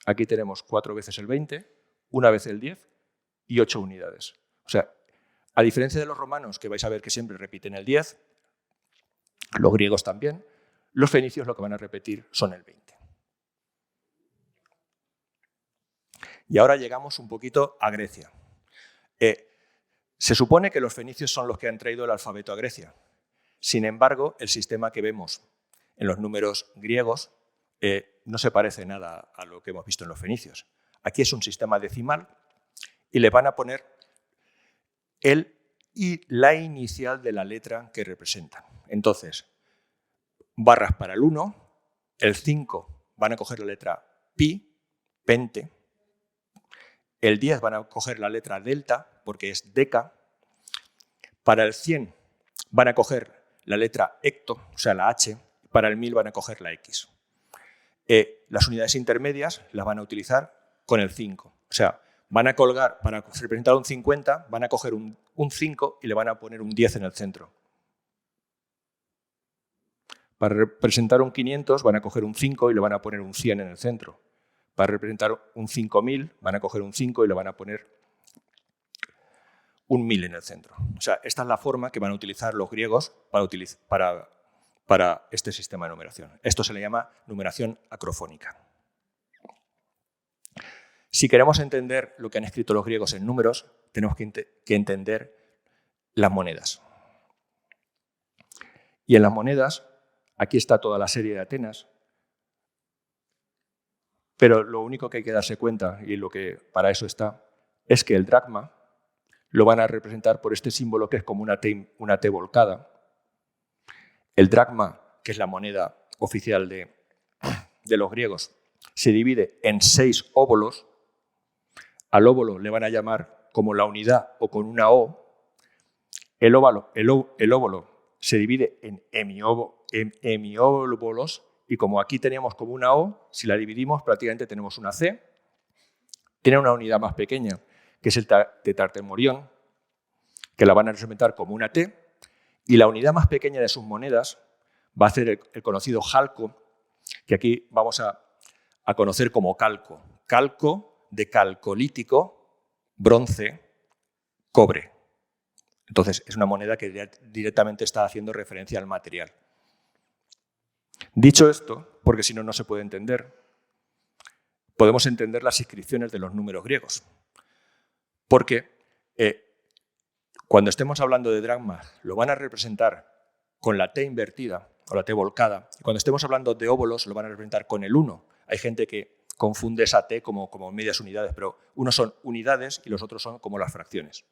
Aquí tenemos 4 veces el 20, una vez el 10 y 8 unidades. O sea, a diferencia de los romanos, que vais a ver que siempre repiten el 10, los griegos también, los fenicios lo que van a repetir son el 20. Y ahora llegamos un poquito a Grecia. Se supone que los fenicios son los que han traído el alfabeto a Grecia. Sin embargo, el sistema que vemos en los números griegos no se parece nada a lo que hemos visto en los fenicios. Aquí es un sistema decimal y le van a poner la inicial de la letra que representan. Entonces, barras para el 1, el 5 van a coger la letra pi, pente, el 10 van a coger la letra delta, porque es deca, para el 100 van a coger la letra hecto, o sea, la h, para el 1000 van a coger la x. Las unidades intermedias las van a utilizar con el 5, o sea, van a colgar, para representar un 50, van a coger un 5 y le van a poner un 10 en el centro. Para representar un 500 van a coger un 5 y le van a poner un 100 en el centro. Para representar un 5000 van a coger un 5 y le van a poner un 1000 en el centro. O sea, esta es la forma que van a utilizar los griegos para este sistema de numeración. Esto se le llama numeración acrofónica. Si queremos entender lo que han escrito los griegos en números, tenemos que entender las monedas. Y en las monedas, aquí está toda la serie de Atenas, pero lo único que hay que darse cuenta, y lo que para eso está, es que el dracma lo van a representar por este símbolo que es como una T volcada. El dracma, que es la moneda oficial de los griegos, se divide en 6 óbolos. Al óbolo le van a llamar como la unidad o con una O. El óbolo se divide en hemióbolos y como aquí teníamos como una O, si la dividimos prácticamente tenemos una C. Tiene una unidad más pequeña, que es el tetrartemorión, que la van a representar como una T, y la unidad más pequeña de sus monedas va a ser el conocido jalco, que aquí vamos a conocer como calco. Calco de calcolítico, bronce, cobre. Entonces, es una moneda que directamente está haciendo referencia al material. Dicho esto, porque si no, no se puede entender, podemos entender las inscripciones de los números griegos. Porque cuando estemos hablando de dracmas, lo van a representar con la T invertida o la T volcada. Y cuando estemos hablando de óbolos, lo van a representar con el 1. Hay gente que confunde esa T como medias unidades, pero unos son unidades y los otros son como las fracciones.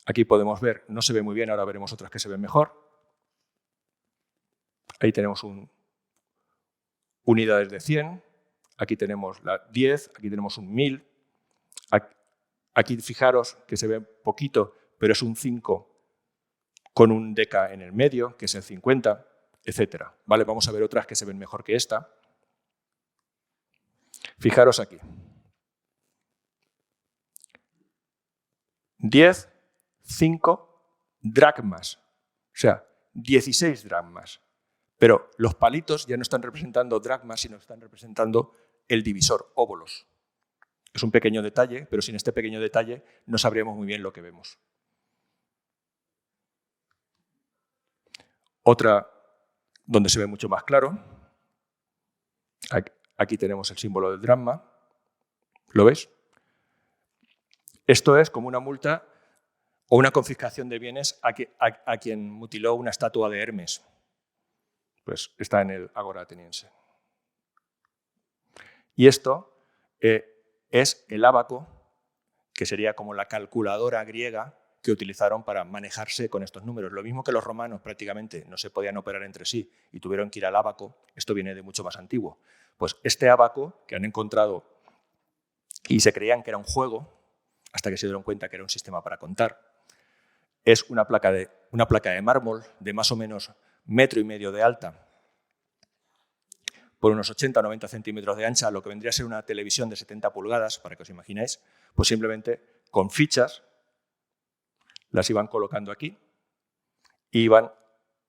Aquí podemos ver, no se ve muy bien, ahora veremos otras que se ven mejor. Ahí tenemos unidades de 100, aquí tenemos la 10, aquí tenemos un 1000. Aquí fijaros que se ve poquito, pero es un 5 con un deca en el medio, que es el 50, etc. ¿Vale? Vamos a ver otras que se ven mejor que esta. Fijaros aquí. 10, 5 dracmas, o sea, 16 dracmas. Pero los palitos ya no están representando dracmas, sino están representando el divisor, óbolos. Es un pequeño detalle, pero sin este pequeño detalle no sabríamos muy bien lo que vemos. Otra donde se ve mucho más claro. Aquí tenemos el símbolo del dracma. ¿Lo ves? Esto es como una multa o una confiscación de bienes a quien mutiló una estatua de Hermes. Pues está en el Ágora ateniense. Y esto es el ábaco, que sería como la calculadora griega que utilizaron para manejarse con estos números. Lo mismo que los romanos prácticamente no se podían operar entre sí y tuvieron que ir al ábaco, esto viene de mucho más antiguo. Pues este ábaco que han encontrado y se creían que era un juego, hasta que se dieron cuenta que era un sistema para contar, es una placa de mármol de más o menos 1,5 metros de alta por unos 80 o 90 centímetros de ancha, lo que vendría a ser una televisión de 70 pulgadas, para que os imaginéis, pues simplemente con fichas las iban colocando aquí y iban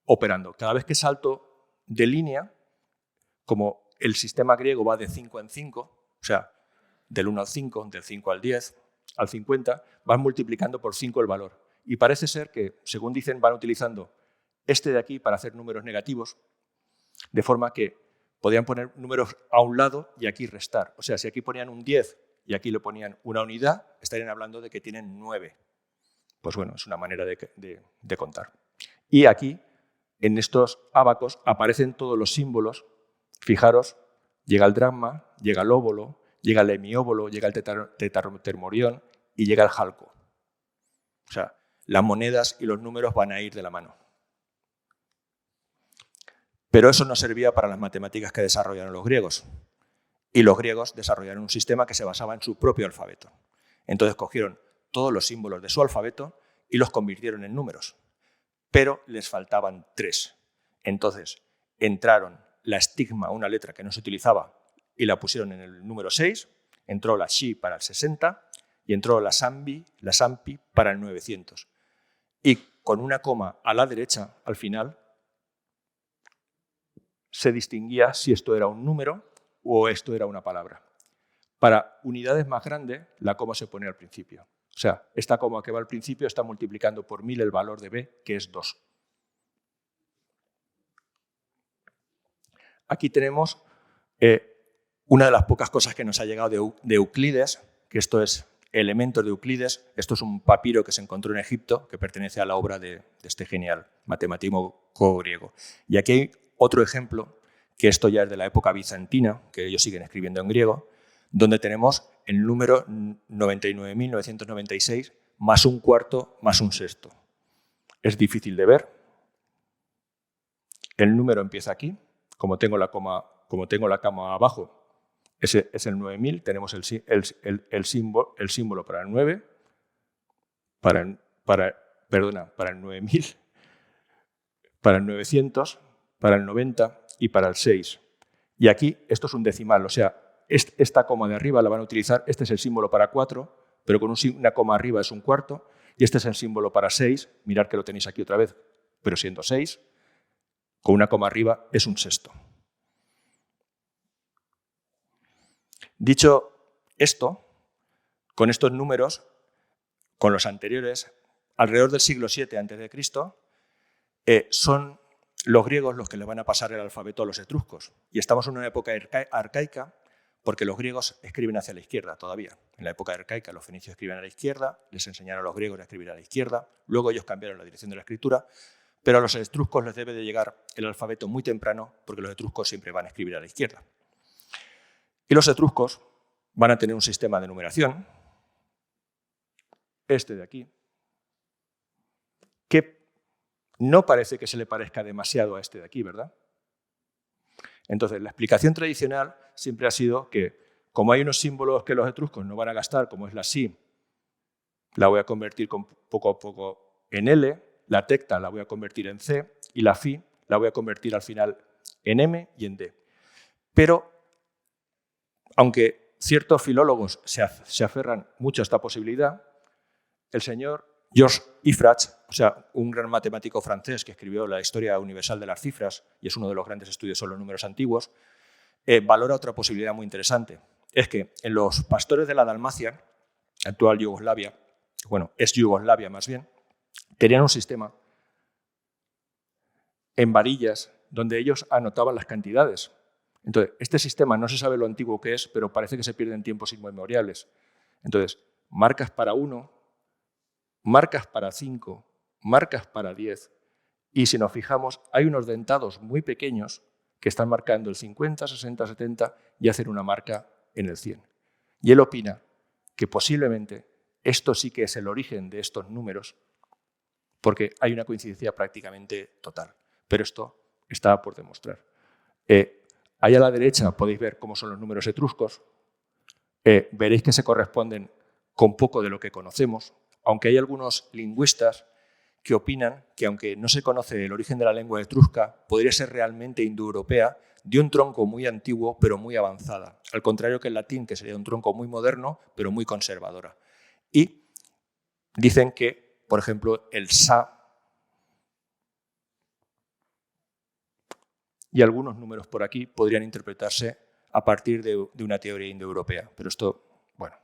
operando. Cada vez que salto de línea, como el sistema griego va de 5 en 5, o sea, del 1 al 5, del 5 al 10, al 50, van multiplicando por 5 el valor. Y parece ser que, según dicen, van utilizando este de aquí para hacer números negativos, de forma que podían poner números a un lado y aquí restar. O sea, si aquí ponían un 10 y aquí le ponían una unidad, estarían hablando de que tienen 9. Pues bueno, es una manera de contar. Y aquí, en estos ábacos, aparecen todos los símbolos. Fijaros, llega el dracma, llega el óbolo, llega el hemióbolo, llega el tetratermorión y llega el jalco. O sea, las monedas y los números van a ir de la mano. Pero eso no servía para las matemáticas que desarrollaron los griegos. Y los griegos desarrollaron un sistema que se basaba en su propio alfabeto. Entonces cogieron todos los símbolos de su alfabeto y los convirtieron en números. Pero les faltaban 3. Entonces entraron la estigma, una letra que no se utilizaba, y la pusieron en el número 6, entró la Xi para el 60 y entró la Sampi para el 900. Y con una coma a la derecha, al final, se distinguía si esto era un número o esto era una palabra. Para unidades más grandes, la coma se pone al principio. O sea, esta coma que va al principio está multiplicando por 1000 el valor de b, que es 2. Aquí tenemos una de las pocas cosas que nos ha llegado de Euclides, que esto es Elementos de Euclides. Esto es un papiro que se encontró en Egipto, que pertenece a la obra de este genial matemático griego. Y aquí hay otro ejemplo, que esto ya es de la época bizantina, que ellos siguen escribiendo en griego, donde tenemos el número 99.996 más un cuarto más un sexto. Es difícil de ver. El número empieza aquí. Como tengo la coma abajo, ese es el 9000. Tenemos el símbolo para el 9, para el 9000, para el 900, para el 90 y para el 6. Y aquí esto es un decimal, o sea, esta coma de arriba la van a utilizar, este es el símbolo para 4, pero con una coma arriba es un cuarto, y este es el símbolo para 6, mirad que lo tenéis aquí otra vez, pero siendo 6, con una coma arriba es un sexto. Dicho esto, con estos números, con los anteriores, alrededor del siglo VII a.C., son los griegos los que le van a pasar el alfabeto a los etruscos. Y estamos en una época arcaica porque los griegos escriben hacia la izquierda todavía. En la época arcaica los fenicios escriben a la izquierda, les enseñaron a los griegos a escribir a la izquierda, luego ellos cambiaron la dirección de la escritura, pero a los etruscos les debe de llegar el alfabeto muy temprano porque los etruscos siempre van a escribir a la izquierda. Y los etruscos van a tener un sistema de numeración, este de aquí, que no parece que se le parezca demasiado a este de aquí, ¿verdad? Entonces, la explicación tradicional siempre ha sido que, como hay unos símbolos que los etruscos no van a gastar, como es la Si, la voy a convertir poco a poco en L, la tecta la voy a convertir en C y la Fi la voy a convertir al final en M y en D. Pero, aunque ciertos filólogos se aferran mucho a esta posibilidad, el señor Georges Ifrach, o sea, un gran matemático francés que escribió la historia universal de las cifras y es uno de los grandes estudios sobre los números antiguos, valora otra posibilidad muy interesante. Es que en los pastores de la Dalmacia, actual Yugoslavia, bueno, es Yugoslavia más bien, tenían un sistema en varillas donde ellos anotaban las cantidades. Entonces, este sistema no se sabe lo antiguo que es, pero parece que se pierde en tiempos inmemoriales. Entonces, marcas para 1, marcas para 5, marcas para 10, y si nos fijamos, hay unos dentados muy pequeños que están marcando el 50, 60, 70 y hacen una marca en el 100. Y él opina que posiblemente esto sí que es el origen de estos números, porque hay una coincidencia prácticamente total. Pero esto está por demostrar. Ahí a la derecha podéis ver cómo son los números etruscos. Veréis que se corresponden con poco de lo que conocemos, aunque hay algunos lingüistas que opinan que, aunque no se conoce el origen de la lengua etrusca, podría ser realmente indoeuropea, de un tronco muy antiguo, pero muy avanzada. Al contrario que el latín, que sería un tronco muy moderno, pero muy conservadora. Y dicen que, por ejemplo, el sa y algunos números por aquí podrían interpretarse a partir de una teoría indoeuropea. Pero esto, bueno,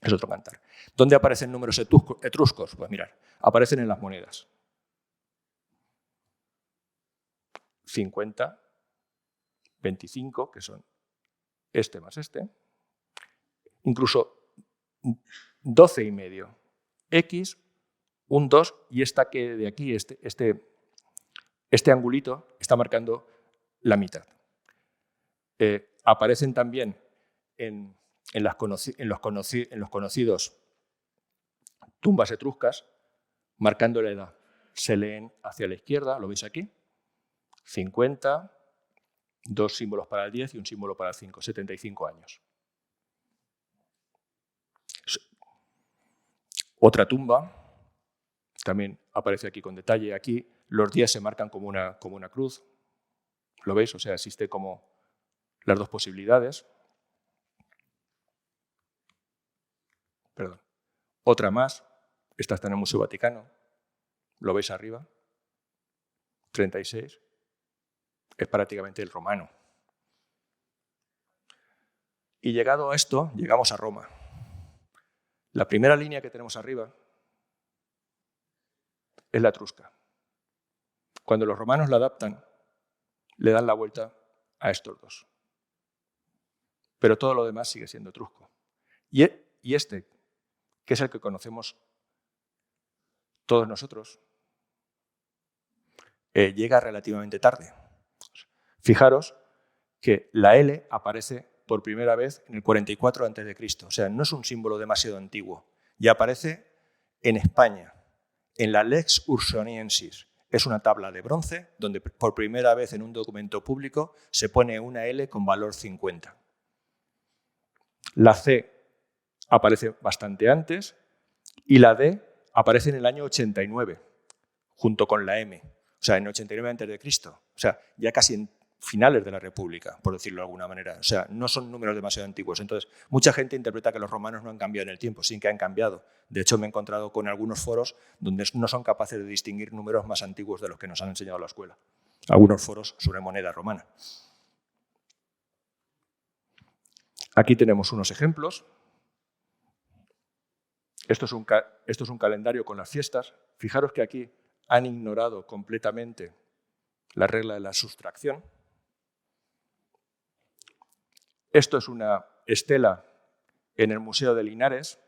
es otro cantar. ¿Dónde aparecen números etruscos? Pues mirad, aparecen en las monedas. 50, 25, que son este más este, incluso 12 y medio, X, un 2 y esta que de aquí, este angulito está marcando la mitad. Aparecen también en los conocidos tumbas etruscas, marcando la edad. Se leen hacia la izquierda, lo veis aquí, 50, 2 símbolos para el 10 y un símbolo para el 5, 75 años. Otra tumba, también aparece aquí con detalle. Aquí los días se marcan como una cruz. ¿Lo veis? O sea, existe como las dos posibilidades. Perdón. Otra más, esta está en el Museo Vaticano. ¿Lo veis arriba? 36. Es prácticamente el romano. Y llegado a esto, llegamos a Roma. La primera línea que tenemos arriba es la etrusca. Cuando los romanos la adaptan, le dan la vuelta a estos dos. Pero todo lo demás sigue siendo etrusco. Y este, que es el que conocemos todos nosotros, llega relativamente tarde. Fijaros que la L aparece por primera vez en el 44 a.C. O sea, no es un símbolo demasiado antiguo. Y aparece en España, en la Lex Ursoniensis. Es una tabla de bronce donde por primera vez en un documento público se pone una L con valor 50. La C aparece bastante antes y la D aparece en el año 89, junto con la M. O sea, en 89 a.C. O sea, ya casi en finales de la República, por decirlo de alguna manera. O sea, no son números demasiado antiguos. Entonces, mucha gente interpreta que los romanos no han cambiado en el tiempo, sí que han cambiado. De hecho, me he encontrado con algunos foros donde no son capaces de distinguir números más antiguos de los que nos han enseñado en la escuela. Algunos foros sobre moneda romana. Aquí tenemos unos ejemplos. Esto es un calendario con las fiestas. Fijaros que aquí han ignorado completamente la regla de la sustracción. Esto es una estela en el Museo de Linares,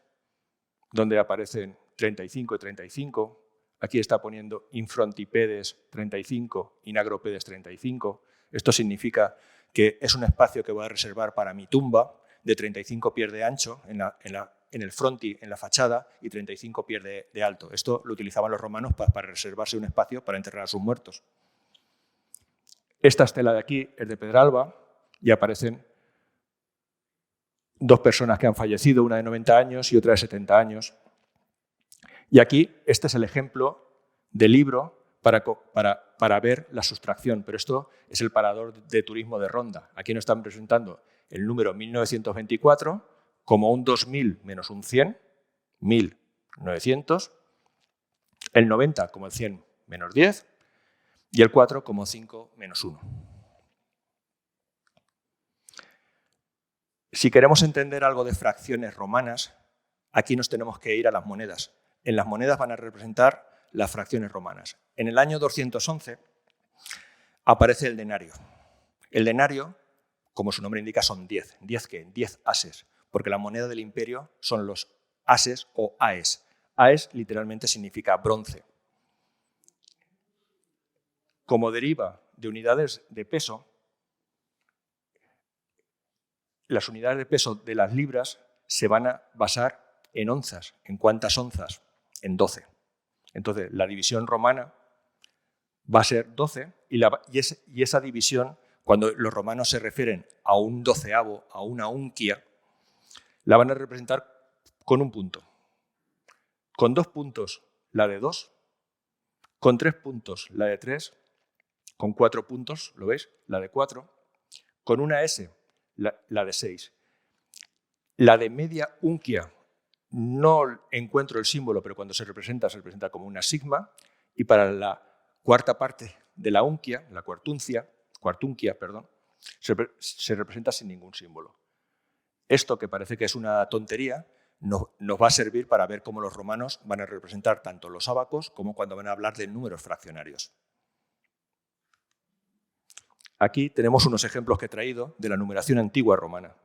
donde aparecen 35 y 35. Aquí está poniendo infrontipedes 35, inagropedes 35. Esto significa que es un espacio que voy a reservar para mi tumba de 35 pies de ancho en el fronti, en la fachada, y 35 pies de alto. Esto lo utilizaban los romanos para reservarse un espacio para enterrar a sus muertos. Esta estela de aquí es de Pedralba y aparecen dos personas que han fallecido, una de 90 años y otra de 70 años. Y aquí este es el ejemplo de libro para ver la sustracción, pero esto es el parador de turismo de Ronda. Aquí nos están presentando el número 1924 como un 2000 menos un 100, 1900, el 90 como el 100 menos 10 y el 4 como 5 menos 1. Si queremos entender algo de fracciones romanas, aquí nos tenemos que ir a las monedas. En las monedas van a representar las fracciones romanas. En el año 211 aparece el denario. El denario, como su nombre indica, son 10. ¿10 qué? 10 ases, porque la moneda del imperio son los ases o aes. Aes literalmente significa bronce. Como deriva de unidades de peso, las unidades de peso de las libras se van a basar en onzas. ¿En cuántas onzas? En 12. Entonces, la división romana va a ser 12 y esa división, cuando los romanos se refieren a un doceavo, a una unquia, la van a representar con un punto. Con 2 puntos, la de 2. Con 3 puntos, la de 3. Con 4 puntos, ¿lo veis? La de 4. Con una S, la de 6. La de media unquia no encuentro el símbolo, pero cuando se representa como una sigma. Y para la cuarta parte de la unquia, la cuartunquia, se representa sin ningún símbolo. Esto, que parece que es una tontería, nos va a servir para ver cómo los romanos van a representar tanto los ábacos como cuando van a hablar de números fraccionarios. Aquí tenemos unos ejemplos que he traído de la numeración antigua romana.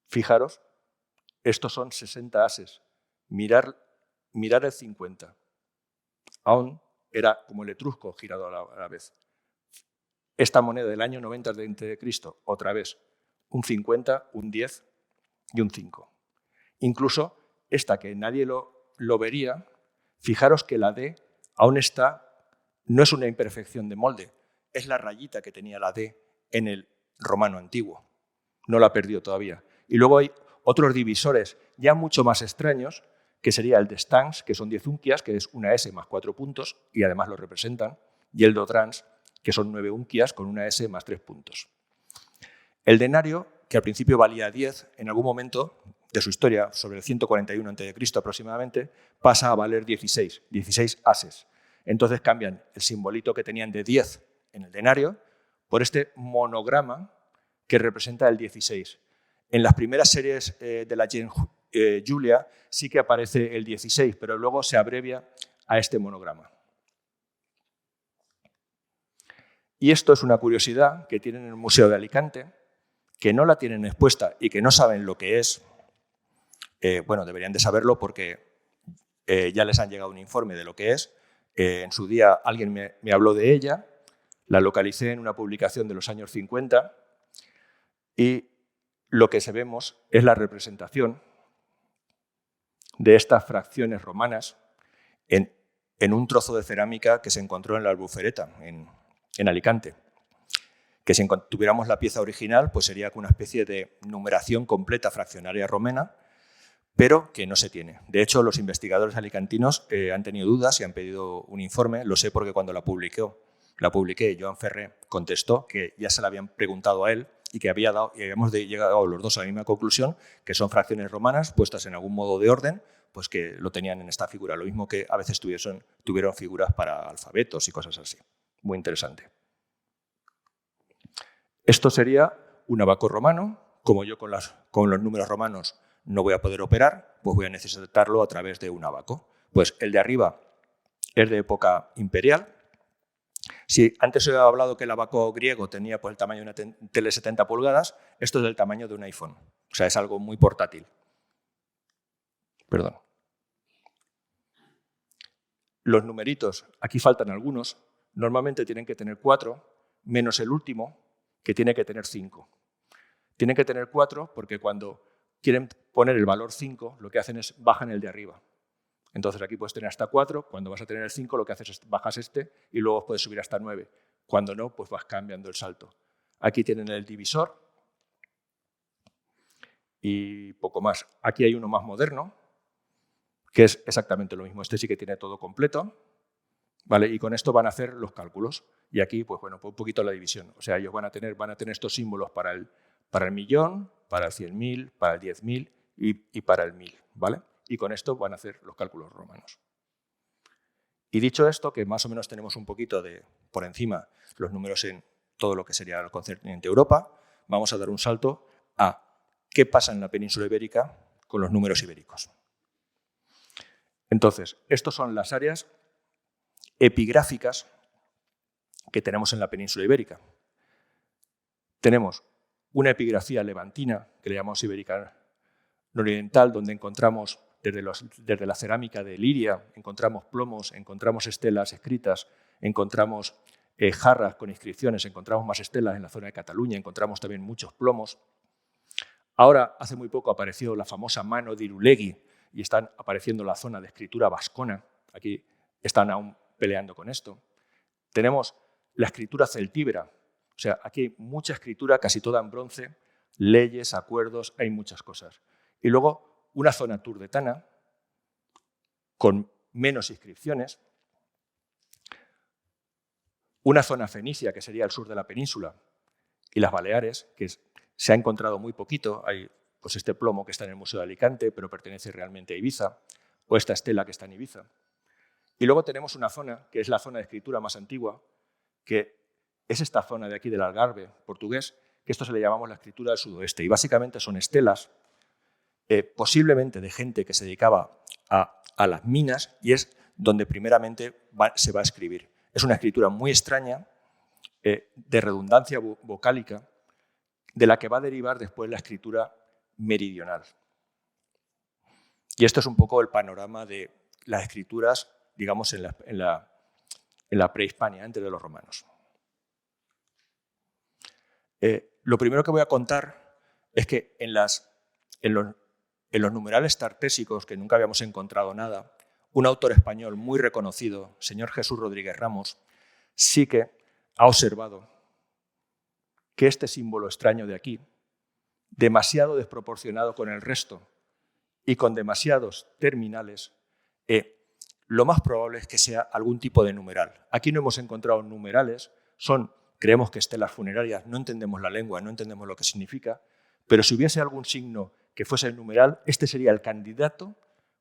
Fijaros, estos son 60 ases. Mirar el 50. Aún era como el etrusco girado a la vez. Esta moneda del año 90 de Cristo, otra vez, un 50, un 10 y un 5. Incluso esta, que nadie lo vería, fijaros que la D aún está, no es una imperfección de molde, es la rayita que tenía la D en el romano antiguo. No la perdió todavía. Y luego hay otros divisores ya mucho más extraños, que sería el de stans, que son 10 unquias, que es una S más 4 puntos, y además lo representan, y el dotrans, que son 9 unquias con una S más 3 puntos. El denario, que al principio valía 10, en algún momento de su historia, sobre el 141 a.C. aproximadamente, pasa a valer 16 ases. Entonces cambian el simbolito que tenían de 10 en el denario por este monograma que representa el 16. En las primeras series de la Gen Julia sí que aparece el 16, pero luego se abrevia a este monograma. Y esto es una curiosidad que tienen en el Museo de Alicante, que no la tienen expuesta y que no saben lo que es. Bueno, deberían de saberlo porque ya les han llegado un informe de lo que es. En su día alguien me habló de ella, la localicé en una publicación de los años 50 y lo que vemos es la representación de estas fracciones romanas en un trozo de cerámica que se encontró en la Albufereta, en Alicante. Que si tuviéramos la pieza original, pues sería una especie de numeración completa fraccionaria romana, pero que no se tiene. De hecho, los investigadores alicantinos han tenido dudas y han pedido un informe. Lo sé porque cuando la publiqué, Joan Ferrer contestó que ya se la habían preguntado a él y que habíamos llegado los dos a la misma conclusión, que son fracciones romanas puestas en algún modo de orden, pues que lo tenían en esta figura. Lo mismo que a veces tuvieron figuras para alfabetos y cosas así. Muy interesante. Esto sería un abaco romano. Como yo con los números romanos no voy a poder operar, pues voy a necesitarlo a través de un abaco. Pues el de arriba es de época imperial. Si antes he hablado que el abaco griego tenía pues, el tamaño de una tele de 70 pulgadas, esto es del tamaño de un iPhone. O sea, es algo muy portátil. Perdón. Los numeritos, aquí faltan algunos, normalmente tienen que tener 4, menos el último, que tiene que tener 5. Tienen que tener 4 porque cuando quieren poner el valor 5, lo que hacen es bajan el de arriba. Entonces aquí puedes tener hasta 4, cuando vas a tener el 5 lo que haces es bajas este y luego puedes subir hasta 9. Cuando no, pues vas cambiando el salto. Aquí tienen el divisor y poco más. Aquí hay uno más moderno, que es exactamente lo mismo. Este sí que tiene todo completo, ¿vale? Y con esto van a hacer los cálculos. Y aquí, pues bueno, un poquito la división. O sea, ellos van a tener estos símbolos para el millón, para el 100.000, para el 10.000 y para el 1.000, ¿vale? Y con esto van a hacer los cálculos romanos. Y dicho esto, que más o menos tenemos un poquito por encima los números en todo lo que sería el concerniente Europa, vamos a dar un salto a qué pasa en la península ibérica con los números ibéricos. Entonces, estas son las áreas epigráficas que tenemos en la península ibérica. Tenemos una epigrafía levantina, que le llamamos ibérica nororiental, donde encontramos desde la cerámica de Liria, encontramos plomos, encontramos estelas escritas, encontramos jarras con inscripciones, encontramos más estelas en la zona de Cataluña, encontramos también muchos plomos. Ahora, hace muy poco, apareció la famosa mano de Irulegui y están apareciendo la zona de escritura vascona. Aquí están aún peleando con esto. Tenemos la escritura celtíbera. O sea, aquí hay mucha escritura, casi toda en bronce, leyes, acuerdos, hay muchas cosas. Y luego una zona turdetana con menos inscripciones, una zona fenicia, que sería el sur de la península, y las Baleares, que se ha encontrado muy poquito. Hay pues, este plomo que está en el Museo de Alicante, pero pertenece realmente a Ibiza, o esta estela que está en Ibiza. Y luego tenemos una zona, que es la zona de escritura más antigua, que es esta zona de aquí del Algarve portugués, que esto se le llamamos la escritura del sudoeste. Y básicamente son estelas, posiblemente de gente que se dedicaba a las minas, y es donde primeramente se va a escribir. Es una escritura muy extraña, de redundancia vocálica, de la que va a derivar después la escritura meridional. Y esto es un poco el panorama de las escrituras, digamos, en la prehispania, antes de los romanos. Lo primero que voy a contar es que en los numerales tartésicos, que nunca habíamos encontrado nada, un autor español muy reconocido, señor Jesús Rodríguez Ramos, sí que ha observado que este símbolo extraño de aquí, demasiado desproporcionado con el resto y con demasiados terminales, lo más probable es que sea algún tipo de numeral. Aquí no hemos encontrado numerales, creemos que estelas funerarias, no entendemos la lengua, no entendemos lo que significa, pero si hubiese algún signo que fuese el numeral, este sería el candidato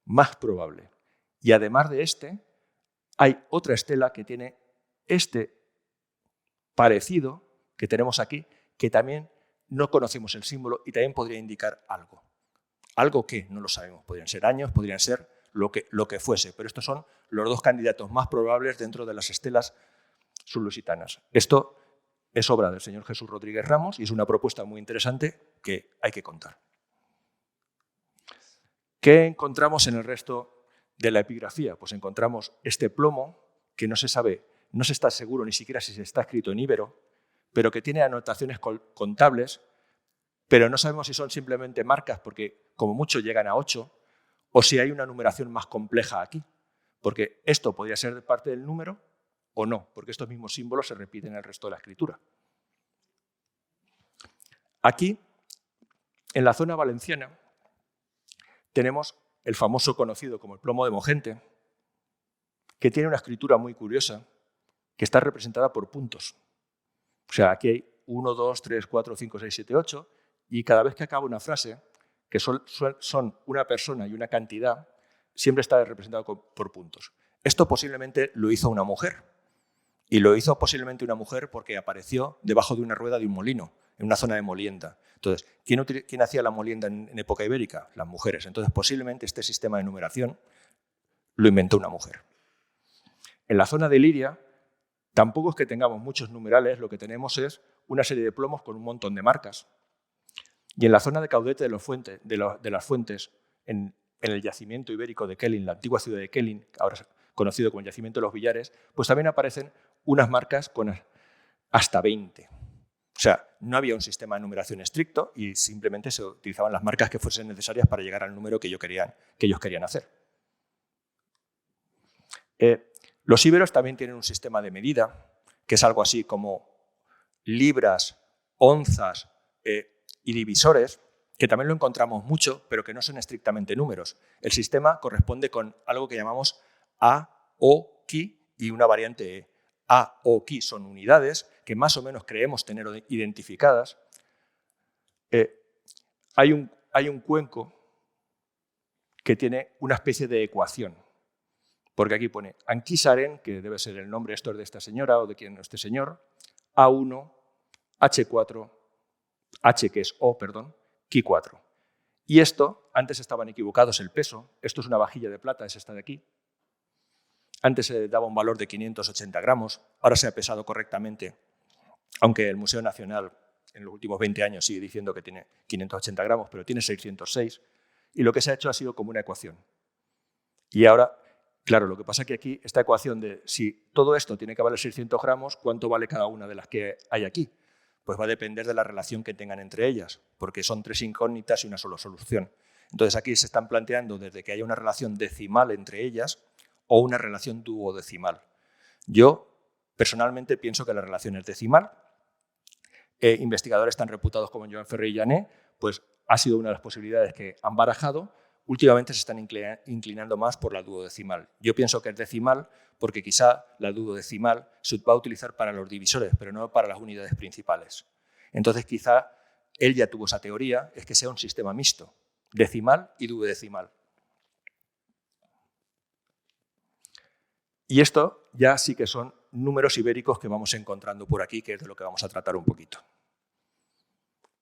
más probable. Y además de este, hay otra estela que tiene este parecido que tenemos aquí, que también no conocemos el símbolo y también podría indicar algo. Algo que no lo sabemos, podrían ser años, podrían ser lo que fuese, pero estos son los dos candidatos más probables dentro de las estelas sublusitanas. Esto es obra del señor Jesús Rodríguez Ramos y es una propuesta muy interesante que hay que contar. ¿Qué encontramos en el resto de la epigrafía? Pues encontramos este plomo que no se sabe, no se está seguro ni siquiera si se está escrito en íbero, pero que tiene anotaciones contables, pero no sabemos si son simplemente marcas, porque como mucho llegan a 8, o si hay una numeración más compleja aquí, porque esto podría ser parte del número o no, porque estos mismos símbolos se repiten en el resto de la escritura. Aquí, en la zona valenciana, tenemos el famoso conocido como el plomo de Mogente, que tiene una escritura muy curiosa, que está representada por puntos. O sea, aquí hay 1, 2, 3, 4, 5, 6, 7, 8, y cada vez que acaba una frase, que son una persona y una cantidad, siempre está representado por puntos. Esto posiblemente lo hizo una mujer, y lo hizo posiblemente una mujer porque apareció debajo de una rueda de un molino, en una zona de molienda. Entonces, ¿quién hacía la molienda en época ibérica? Las mujeres. Entonces, posiblemente este sistema de numeración lo inventó una mujer. En la zona de Liria, tampoco es que tengamos muchos numerales, lo que tenemos es una serie de plomos con un montón de marcas. Y en la zona de Caudete de las Fuentes, en el yacimiento ibérico de Kelin, la antigua ciudad de Kelin, ahora conocido como el yacimiento de los Villares, pues también aparecen unas marcas con hasta 20. O sea, no había un sistema de numeración estricto y simplemente se utilizaban las marcas que fuesen necesarias para llegar al número que ellos querían hacer. Los íberos también tienen un sistema de medida, que es algo así como libras, onzas y divisores, que también lo encontramos mucho, pero que no son estrictamente números. El sistema corresponde con algo que llamamos A, O, Ki y una variante E. A, O, Ki son unidades que más o menos creemos tener identificadas. Hay un cuenco que tiene una especie de ecuación, porque aquí pone Anquisaren, que debe ser el nombre esto es de esta señora o de quien este señor, A1, H4, H que es O, perdón, Ki4. Y esto, antes estaban equivocados el peso, esto es una vajilla de plata, es esta de aquí. Antes se daba un valor de 580 gramos, ahora se ha pesado correctamente, aunque el Museo Nacional en los últimos 20 años sigue diciendo que tiene 580 gramos, pero tiene 606, y lo que se ha hecho ha sido como una ecuación. Y ahora, claro, lo que pasa es que aquí esta ecuación de si todo esto tiene que valer 600 gramos, ¿cuánto vale cada una de las que hay aquí? Pues va a depender de la relación que tengan entre ellas, porque son 3 incógnitas y una sola solución. Entonces aquí se están planteando desde que haya una relación decimal entre ellas o una relación duodecimal. Yo personalmente pienso que la relación es decimal. Investigadores tan reputados como Joan Ferrer y Jané, pues ha sido una de las posibilidades que han barajado. Últimamente se están inclinando más por la duodecimal. Yo pienso que es decimal porque quizá la duodecimal se va a utilizar para los divisores, pero no para las unidades principales. Entonces quizá él ya tuvo esa teoría, es que sea un sistema mixto, decimal y duodecimal. Y esto ya sí que son números ibéricos que vamos encontrando por aquí, que es de lo que vamos a tratar un poquito.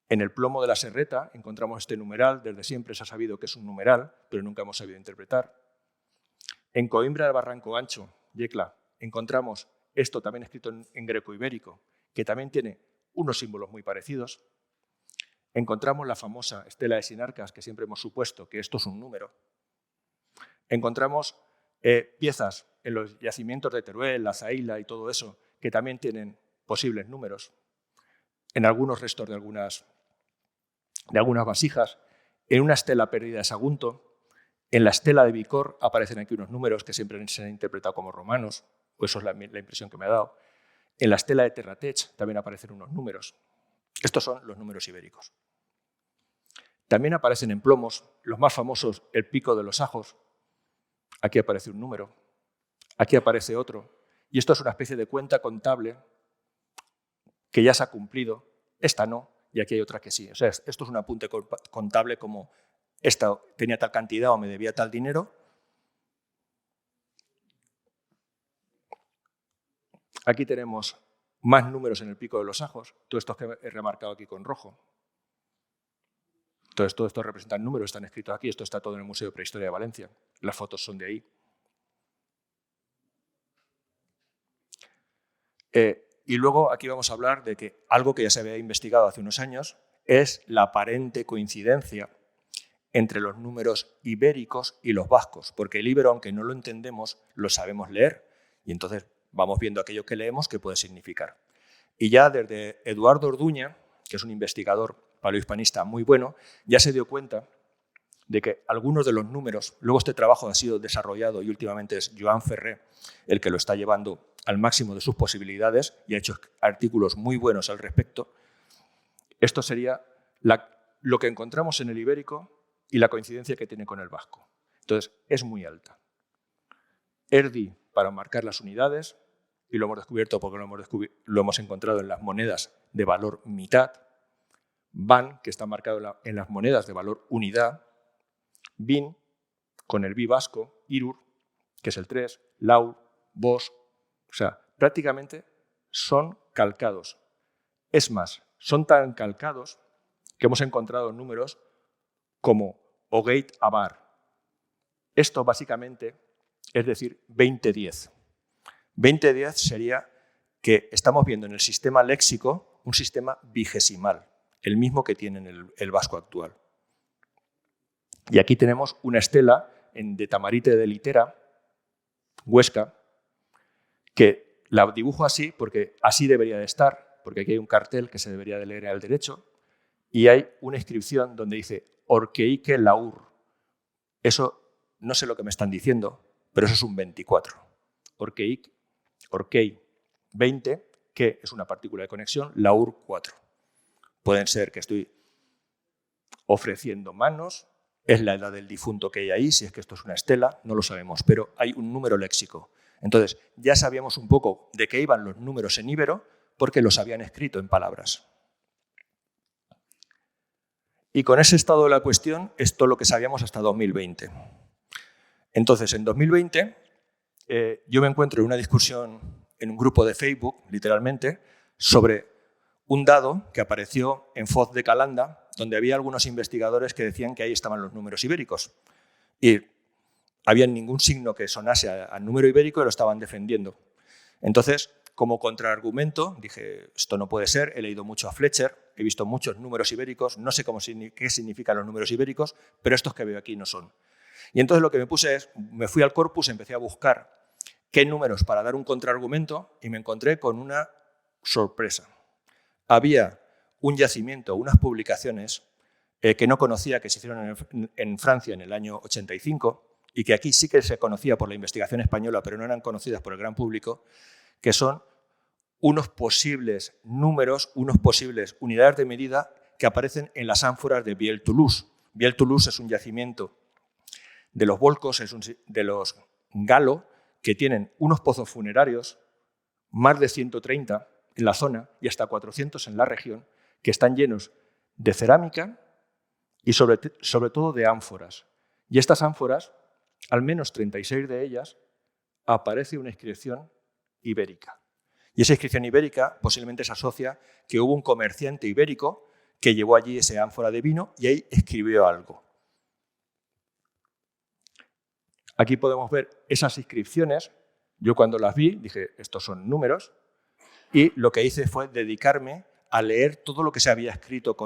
En el plomo de la Serreta encontramos este numeral, desde siempre se ha sabido que es un numeral, pero nunca hemos sabido interpretar. En Coimbra del Barranco Ancho, Yecla, encontramos esto también escrito en greco-ibérico, que también tiene unos símbolos muy parecidos. Encontramos la famosa estela de Sinarcas, que siempre hemos supuesto que esto es un número. Encontramos piezas en los yacimientos de Teruel, la Zaila y todo eso, que también tienen posibles números. En algunos restos de algunas vasijas, en una estela perdida de Sagunto, en la estela de Vicor aparecen aquí unos números que siempre se han interpretado como romanos, o eso es la impresión que me ha dado. En la estela de Terratech también aparecen unos números. Estos son los números ibéricos. También aparecen en plomos, los más famosos, el pico de los Ajos. Aquí aparece un número, aquí aparece otro. Y esto es una especie de cuenta contable que ya se ha cumplido, esta no, y aquí hay otra que sí. O sea, esto es un apunte contable como esta tenía tal cantidad o me debía tal dinero. Aquí tenemos más números en el pico de los Ajos, todos estos que he remarcado aquí con rojo. Entonces, todo esto representan números, están escritos aquí, esto está todo en el Museo de Prehistoria de Valencia. Las fotos son de ahí. Y luego aquí vamos a hablar de que algo que ya se había investigado hace unos años es la aparente coincidencia entre los números ibéricos y los vascos, porque el íbero, aunque no lo entendemos, lo sabemos leer, y entonces vamos viendo aquello que leemos qué puede significar. Y ya desde Eduardo Orduña, que es un investigador paleohispanista muy bueno, ya se dio cuenta de que algunos de los números, luego este trabajo ha sido desarrollado y últimamente es Joan Ferrer el que lo está llevando al máximo de sus posibilidades y ha hecho artículos muy buenos al respecto. Esto sería lo que encontramos en el ibérico y la coincidencia que tiene con el vasco. Entonces, es muy alta. Erdi, para marcar las unidades, y lo hemos descubierto porque lo hemos encontrado en las monedas de valor mitad. Ban, que está marcado en las monedas de valor unidad. Bin, con el bi vasco. Irur, que es el 3. Lau, Bos. O sea, prácticamente son calcados. Es más, son tan calcados que hemos encontrado números como Ogeit Abar. Esto básicamente es decir 2010. 2010 sería que estamos viendo en el sistema léxico un sistema vigesimal, el mismo que tiene el vasco actual. Y aquí tenemos una estela de Tamarite de Litera, Huesca, que la dibujo así porque así debería de estar, porque aquí hay un cartel que se debería de leer al derecho, y hay una inscripción donde dice Orqueique Laur. Eso no sé lo que me están diciendo, pero eso es un 24. Orquei 20, que es una partícula de conexión, Laur 4. Pueden ser que estoy ofreciendo manos, es la edad del difunto que hay ahí, si es que esto es una estela, no lo sabemos, pero hay un número léxico. Entonces, ya sabíamos un poco de qué iban los números en íbero porque los habían escrito en palabras. Y con ese estado de la cuestión es todo lo que sabíamos hasta 2020. Entonces, en 2020, yo me encuentro en una discusión en un grupo de Facebook, literalmente, sobre un dado que apareció en Foz de Calanda, donde había algunos investigadores que decían que ahí estaban los números ibéricos. Y había ningún signo que sonase al número ibérico y lo estaban defendiendo. Entonces, como contraargumento, dije, esto no puede ser, he leído mucho a Fletcher, he visto muchos números ibéricos, no sé qué significan los números ibéricos, pero estos que veo aquí no son. Y entonces lo que me puse es, me fui al corpus, empecé a buscar qué números para dar un contraargumento y me encontré con una sorpresa. había un yacimiento, unas publicaciones que no conocía, que se hicieron en Francia en el año 85 y que aquí sí que se conocía por la investigación española, pero no eran conocidas por el gran público, que son unos posibles números, unos posibles unidades de medida que aparecen en las ánforas de Vielle-Toulouse. Vielle-Toulouse es un yacimiento de los Volcos, de los Galo, que tienen unos pozos funerarios, más de 130 en la zona y hasta 400 en la región, que están llenos de cerámica y sobre todo de ánforas. Y estas ánforas, al menos 36 de ellas, aparece una inscripción ibérica. Y esa inscripción ibérica posiblemente se asocia que hubo un comerciante ibérico que llevó allí esa ánfora de vino y ahí escribió algo. Aquí podemos ver esas inscripciones. Yo cuando las vi dije, estos son números, y lo que hice fue dedicarme a leer todo lo que se había escrito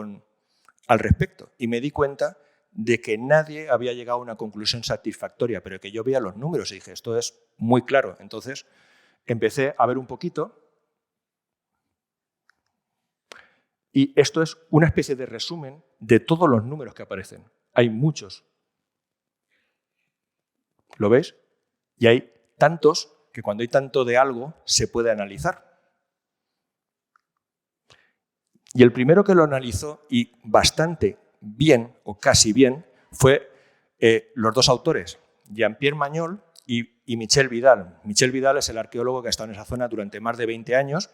al respecto. Y me di cuenta de que nadie había llegado a una conclusión satisfactoria, pero que yo veía los números y dije, esto es muy claro. Entonces empecé a ver un poquito y esto es una especie de resumen de todos los números que aparecen. Hay muchos. ¿Lo veis? Y hay tantos que cuando hay tanto de algo se puede analizar. Y el primero que lo analizó, y bastante bien, o casi bien, fue los dos autores, Jean-Pierre Magnol y Michel Vidal. Michel Vidal es el arqueólogo que ha estado en esa zona durante más de 20 años,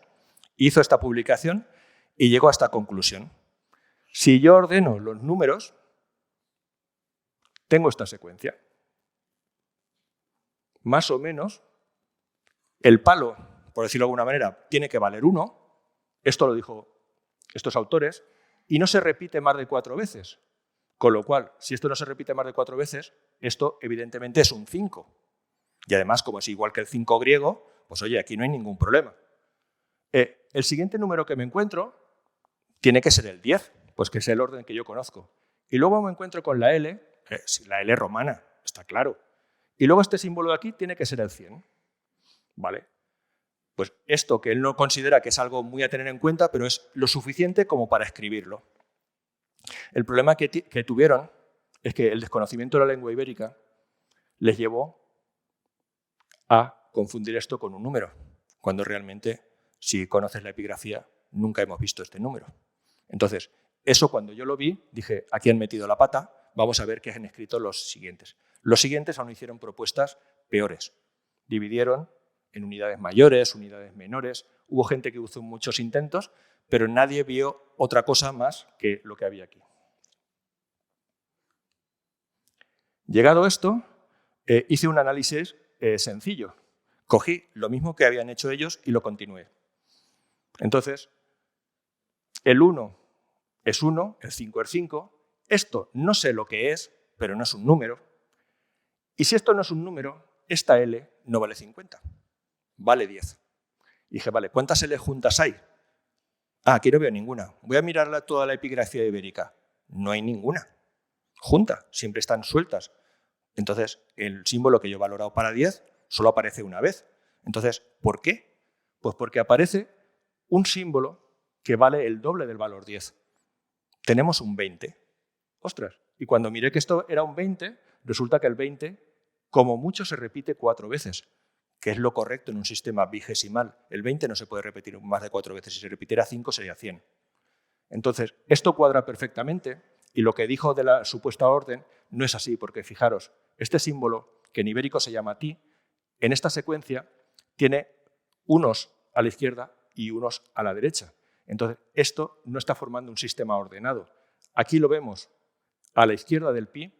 hizo esta publicación y llegó a esta conclusión. Si yo ordeno los números, tengo esta secuencia. Más o menos, el palo, por decirlo de alguna manera, tiene que valer 1. Esto lo dijo estos autores, y no se repite más de 4 veces. Con lo cual, si esto no se repite más de 4 veces, esto evidentemente es un 5. Y además, como es igual que el 5 griego, pues oye, aquí no hay ningún problema. El siguiente número que me encuentro tiene que ser el 10, pues que es el orden que yo conozco. Y luego me encuentro con la L, la L romana, está claro. Y luego este símbolo de aquí tiene que ser el 100. ¿Vale? Pues esto que él no considera que es algo muy a tener en cuenta, pero es lo suficiente como para escribirlo. El problema que tuvieron es que el desconocimiento de la lengua ibérica les llevó a confundir esto con un número, cuando realmente, si conoces la epigrafía, nunca hemos visto este número. Entonces, eso cuando yo lo vi, dije, aquí han metido la pata, vamos a ver qué han escrito los siguientes. Los siguientes aún hicieron propuestas peores. Dividieron en unidades mayores, unidades menores. Hubo gente que hizo muchos intentos, pero nadie vio otra cosa más que lo que había aquí. Llegado esto, hice un análisis sencillo. Cogí lo mismo que habían hecho ellos y lo continué. Entonces, el 1 es 1, el 5 es 5. Esto no sé lo que es, pero no es un número. Y si esto no es un número, esta L no vale 50. Vale 10. Y dije, vale, ¿cuántas L juntas hay? Aquí no veo ninguna. Voy a mirar toda la epigrafía ibérica. No hay ninguna junta, siempre están sueltas. Entonces, el símbolo que yo he valorado para 10 solo aparece una vez. Entonces, ¿por qué? Pues porque aparece un símbolo que vale el doble del valor 10. Tenemos un 20. Ostras, y cuando miré que esto era un 20, resulta que el 20, como mucho, se repite 4 veces. Que es lo correcto en un sistema vigesimal. El 20 no se puede repetir más de 4 veces. Si se repitiera 5 sería 100. Entonces, esto cuadra perfectamente y lo que dijo de la supuesta orden no es así, porque fijaros, este símbolo, que en ibérico se llama ti, en esta secuencia tiene unos a la izquierda y unos a la derecha. Entonces, esto no está formando un sistema ordenado. Aquí lo vemos a la izquierda del pi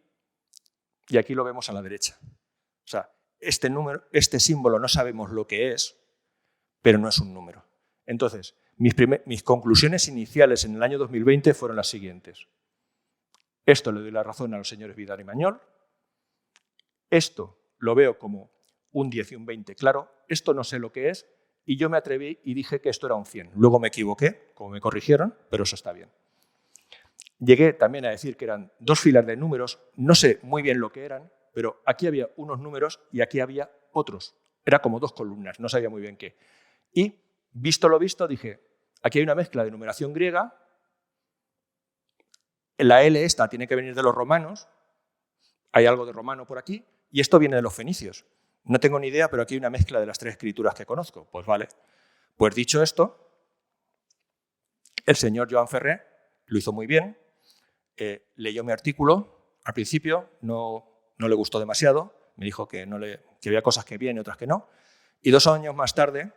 y aquí lo vemos a la derecha. O sea, este símbolo no sabemos lo que es, pero no es un número. Entonces, mis conclusiones iniciales en el año 2020 fueron las siguientes. Esto le doy la razón a los señores Vidal y Magnol. Esto lo veo como un 10 y un 20, claro. Esto no sé lo que es y yo me atreví y dije que esto era un 100. Luego me equivoqué, como me corrigieron, pero eso está bien. Llegué también a decir que eran 2 filas de números, no sé muy bien lo que eran, pero aquí había unos números y aquí había otros. Era como 2 columnas, no sabía muy bien qué. Y, visto lo visto, dije, Aquí hay una mezcla de numeración griega. La L esta tiene que venir de los romanos. Hay algo de romano por aquí. Y esto viene de los fenicios. No tengo ni idea, pero aquí hay una mezcla de las 3 escrituras que conozco. Pues vale. Pues dicho esto, el señor Joan Ferrer lo hizo muy bien. Leyó mi artículo. Al principio no le gustó demasiado. Me dijo que había cosas que bien y otras que no. Y 2 años más tarde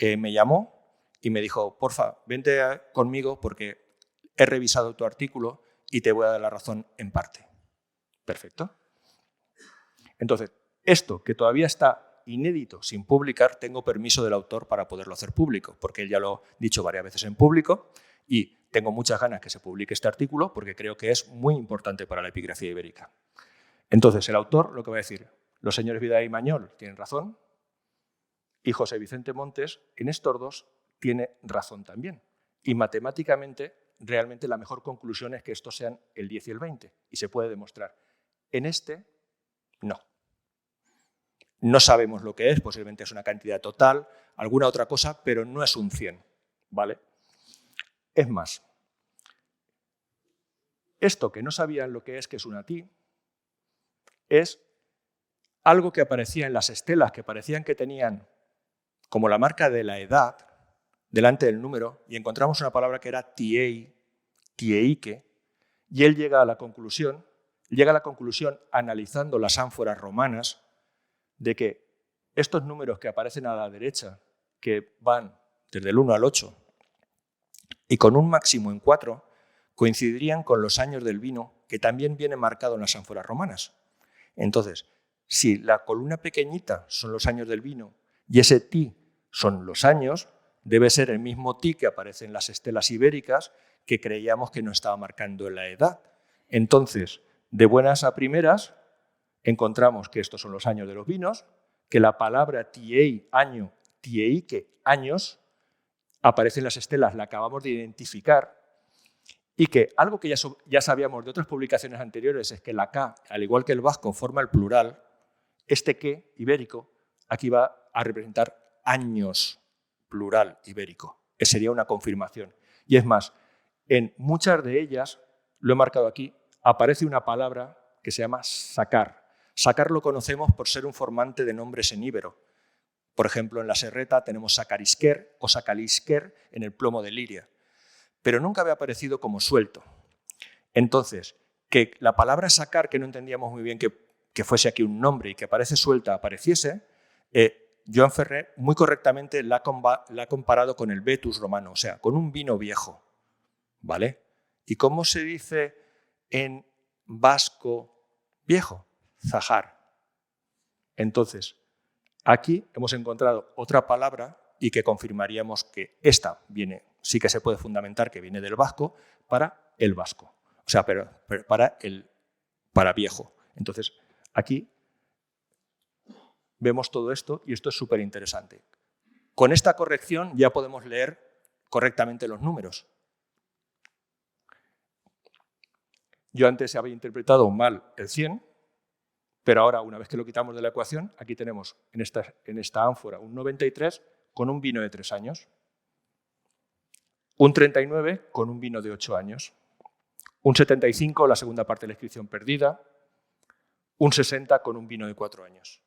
me llamó y me dijo, porfa, vente conmigo porque he revisado tu artículo y te voy a dar la razón en parte. Perfecto. Entonces, esto que todavía está inédito, sin publicar, tengo permiso del autor para poderlo hacer público, porque él ya lo ha dicho varias veces en público y tengo muchas ganas que se publique este artículo porque creo que es muy importante para la epigrafía ibérica. Entonces, el autor lo que va a decir, los señores Vidal y Mañol tienen razón y José Vicente Montes, en estos dos, tiene razón también. Y matemáticamente, realmente la mejor conclusión es que estos sean el 10 y el 20 y se puede demostrar. En este, no. No sabemos lo que es, posiblemente es una cantidad total, alguna otra cosa, pero no es un 100, ¿vale? Es más, esto que no sabían lo que es una TI, es algo que aparecía en las estelas, que parecían que tenían como la marca de la edad delante del número, y encontramos una palabra que era tiei, tieike, y él llega a la conclusión analizando las ánforas romanas, de que estos números que aparecen a la derecha, que van desde el 1 al 8, y con un máximo en 4, coincidirían con los años del vino, que también viene marcado en las ánforas romanas. Entonces, si la columna pequeñita son los años del vino y ese ti son los años, debe ser el mismo ti que aparece en las estelas ibéricas que creíamos que no estaba marcando la edad. Entonces, de buenas a primeras, encontramos que estos son los años de los vinos, que la palabra tiei, año, tieike, años, aparece en las estelas, la acabamos de identificar, y que algo que ya sabíamos de otras publicaciones anteriores es que la K, al igual que el vasco, forma el plural, este que, ibérico, aquí va a representar años, plural ibérico. Sería una confirmación. Y es más, en muchas de ellas, lo he marcado aquí, aparece una palabra que se llama sacar. Sacar lo conocemos por ser un formante de nombres en íbero. Por ejemplo, en la serreta tenemos sacarisquer o sacalisquer en el plomo de Liria. Pero nunca había aparecido como suelto. Entonces, que la palabra sacar, que no entendíamos muy bien que fuese aquí un nombre y que aparece suelta, apareciese, Joan Ferrer muy correctamente la ha comparado con el vetus romano, o sea, con un vino viejo. ¿Vale? ¿Y cómo se dice en vasco viejo? Zajar. Entonces, aquí hemos encontrado otra palabra y que confirmaríamos que esta viene, sí que se puede fundamentar que viene del vasco para el vasco, o sea, pero para viejo. Entonces, aquí vemos todo esto y esto es súper interesante. Con esta corrección ya podemos leer correctamente los números. Yo antes había interpretado mal el 100, pero ahora, una vez que lo quitamos de la ecuación, aquí tenemos en esta ánfora un 93 con un vino de 3 años, un 39 con un vino de 8 años, un 75, la segunda parte de la inscripción perdida, un 60 con un vino de 4 años.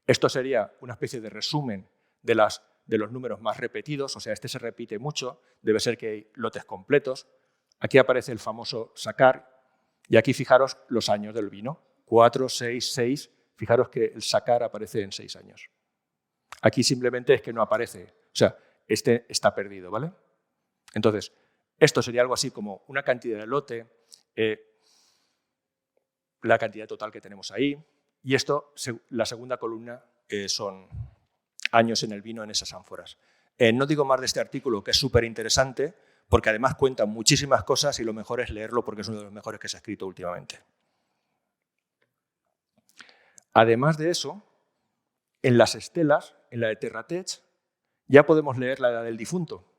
Esto sería una especie de resumen de los números más repetidos, o sea, este se repite mucho, debe ser que hay lotes completos. Aquí aparece el famoso sacar, y aquí fijaros los años del vino, 4, 6, 6, fijaros que el sacar aparece en 6 años. Aquí simplemente es que no aparece, o sea, este está perdido, ¿vale? Entonces, esto sería algo así como una cantidad de lote, la cantidad total que tenemos ahí, y esto, la segunda columna, son años en el vino en esas ánforas. No digo más de este artículo, que es súper interesante, porque además cuenta muchísimas cosas y lo mejor es leerlo porque es uno de los mejores que se ha escrito últimamente. Además de eso, en las estelas, en la de Terratech, ya podemos leer la edad del difunto.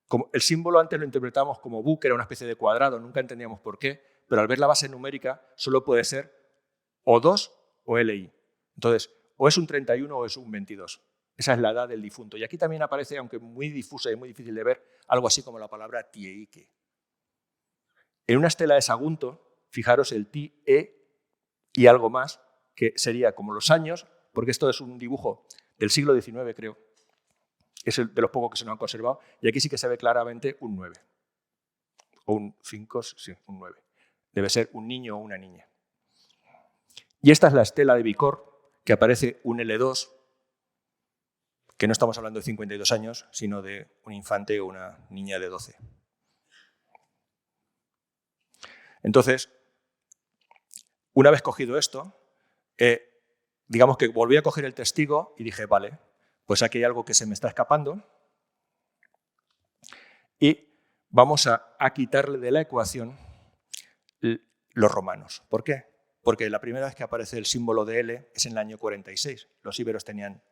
Como el símbolo antes lo interpretamos como Bu, que era una especie de cuadrado, nunca entendíamos por qué, pero al ver la base numérica solo puede ser o 2 o LI. Entonces, o es un 31 o es un 22. Esa es la edad del difunto. Y aquí también aparece, aunque muy difusa y muy difícil de ver, algo así como la palabra tieike. En una estela de Sagunto, fijaros el tie y algo más, que sería como los años, porque esto es un dibujo del siglo XIX, creo. Es el de los pocos que se nos han conservado. Y aquí sí que se ve claramente un 9. O un 5, sí, un 9. Debe ser un niño o una niña. Y esta es la estela de Bicor, que aparece un L2, que no estamos hablando de 52 años, sino de un infante o una niña de 12. Entonces, una vez cogido esto, digamos que volví a coger el testigo y dije, vale, pues aquí hay algo que se me está escapando y vamos a quitarle de la ecuación los romanos. ¿Por qué? Porque la primera vez que aparece el símbolo de L es en el año 46. Los íberos tenían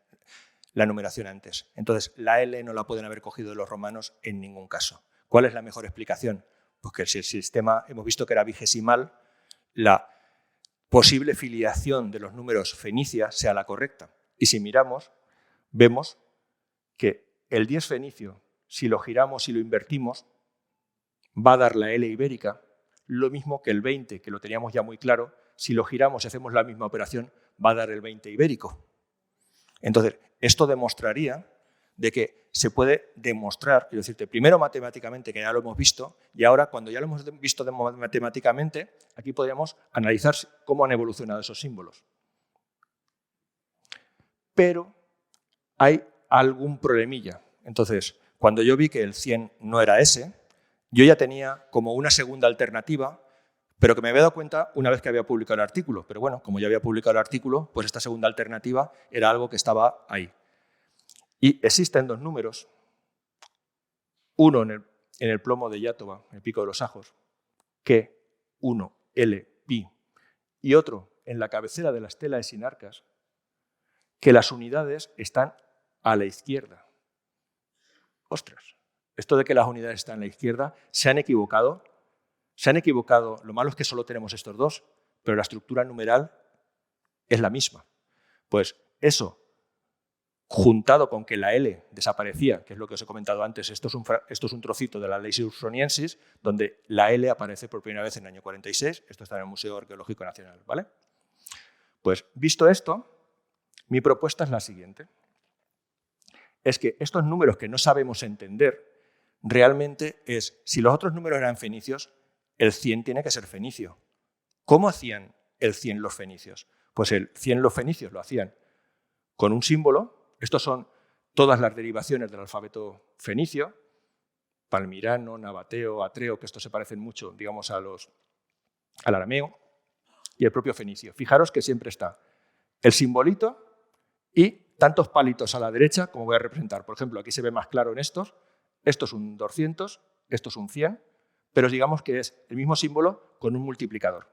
la numeración antes. Entonces, la L no la pueden haber cogido de los romanos en ningún caso. ¿Cuál es la mejor explicación? Pues que si el sistema, hemos visto que era vigesimal, la posible filiación de los números fenicia sea la correcta. Y si miramos, vemos que el 10 fenicio, si lo giramos y lo invertimos, va a dar la L ibérica, lo mismo que el 20, que lo teníamos ya muy claro, si lo giramos y hacemos la misma operación, va a dar el 20 ibérico. Entonces, esto demostraría de que se puede demostrar, quiero decirte, primero matemáticamente, que ya lo hemos visto, y ahora, cuando ya lo hemos visto matemáticamente, aquí podríamos analizar cómo han evolucionado esos símbolos. Pero hay algún problemilla. Entonces, cuando yo vi que el 100 no era ese, yo ya tenía como una segunda alternativa, pero que me había dado cuenta una vez que había publicado el artículo. Pero bueno, como ya había publicado el artículo, pues esta segunda alternativa era algo que estaba ahí. Y existen dos números, uno en el plomo de Iátova, en el Pico de los Ajos, que 1, L, pi, y otro en la cabecera de la estela de Sinarcas, que las unidades están a la izquierda. Ostras, esto de que las unidades están a la izquierda, se han equivocado. Se han equivocado, lo malo es que solo tenemos estos dos, pero la estructura numeral es la misma. Pues eso, juntado con que la L desaparecía, que es lo que os he comentado antes, esto es un trocito de la Ley Usoniensis, donde la L aparece por primera vez en el año 46, esto está en el Museo Arqueológico Nacional, ¿vale? Pues visto esto, mi propuesta es la siguiente. Es que estos números que no sabemos entender, realmente es, si los otros números eran fenicios, el 100 tiene que ser fenicio. ¿Cómo hacían el 100 los fenicios? Pues el 100 los fenicios lo hacían con un símbolo. Estos son todas las derivaciones del alfabeto fenicio, palmirano, nabateo, atreo, que estos se parecen mucho, digamos, al arameo, y el propio fenicio. Fijaros que siempre está el simbolito y tantos palitos a la derecha como voy a representar. Por ejemplo, aquí se ve más claro en estos. Esto es un 200, esto es un 100, pero digamos que es el mismo símbolo con un multiplicador.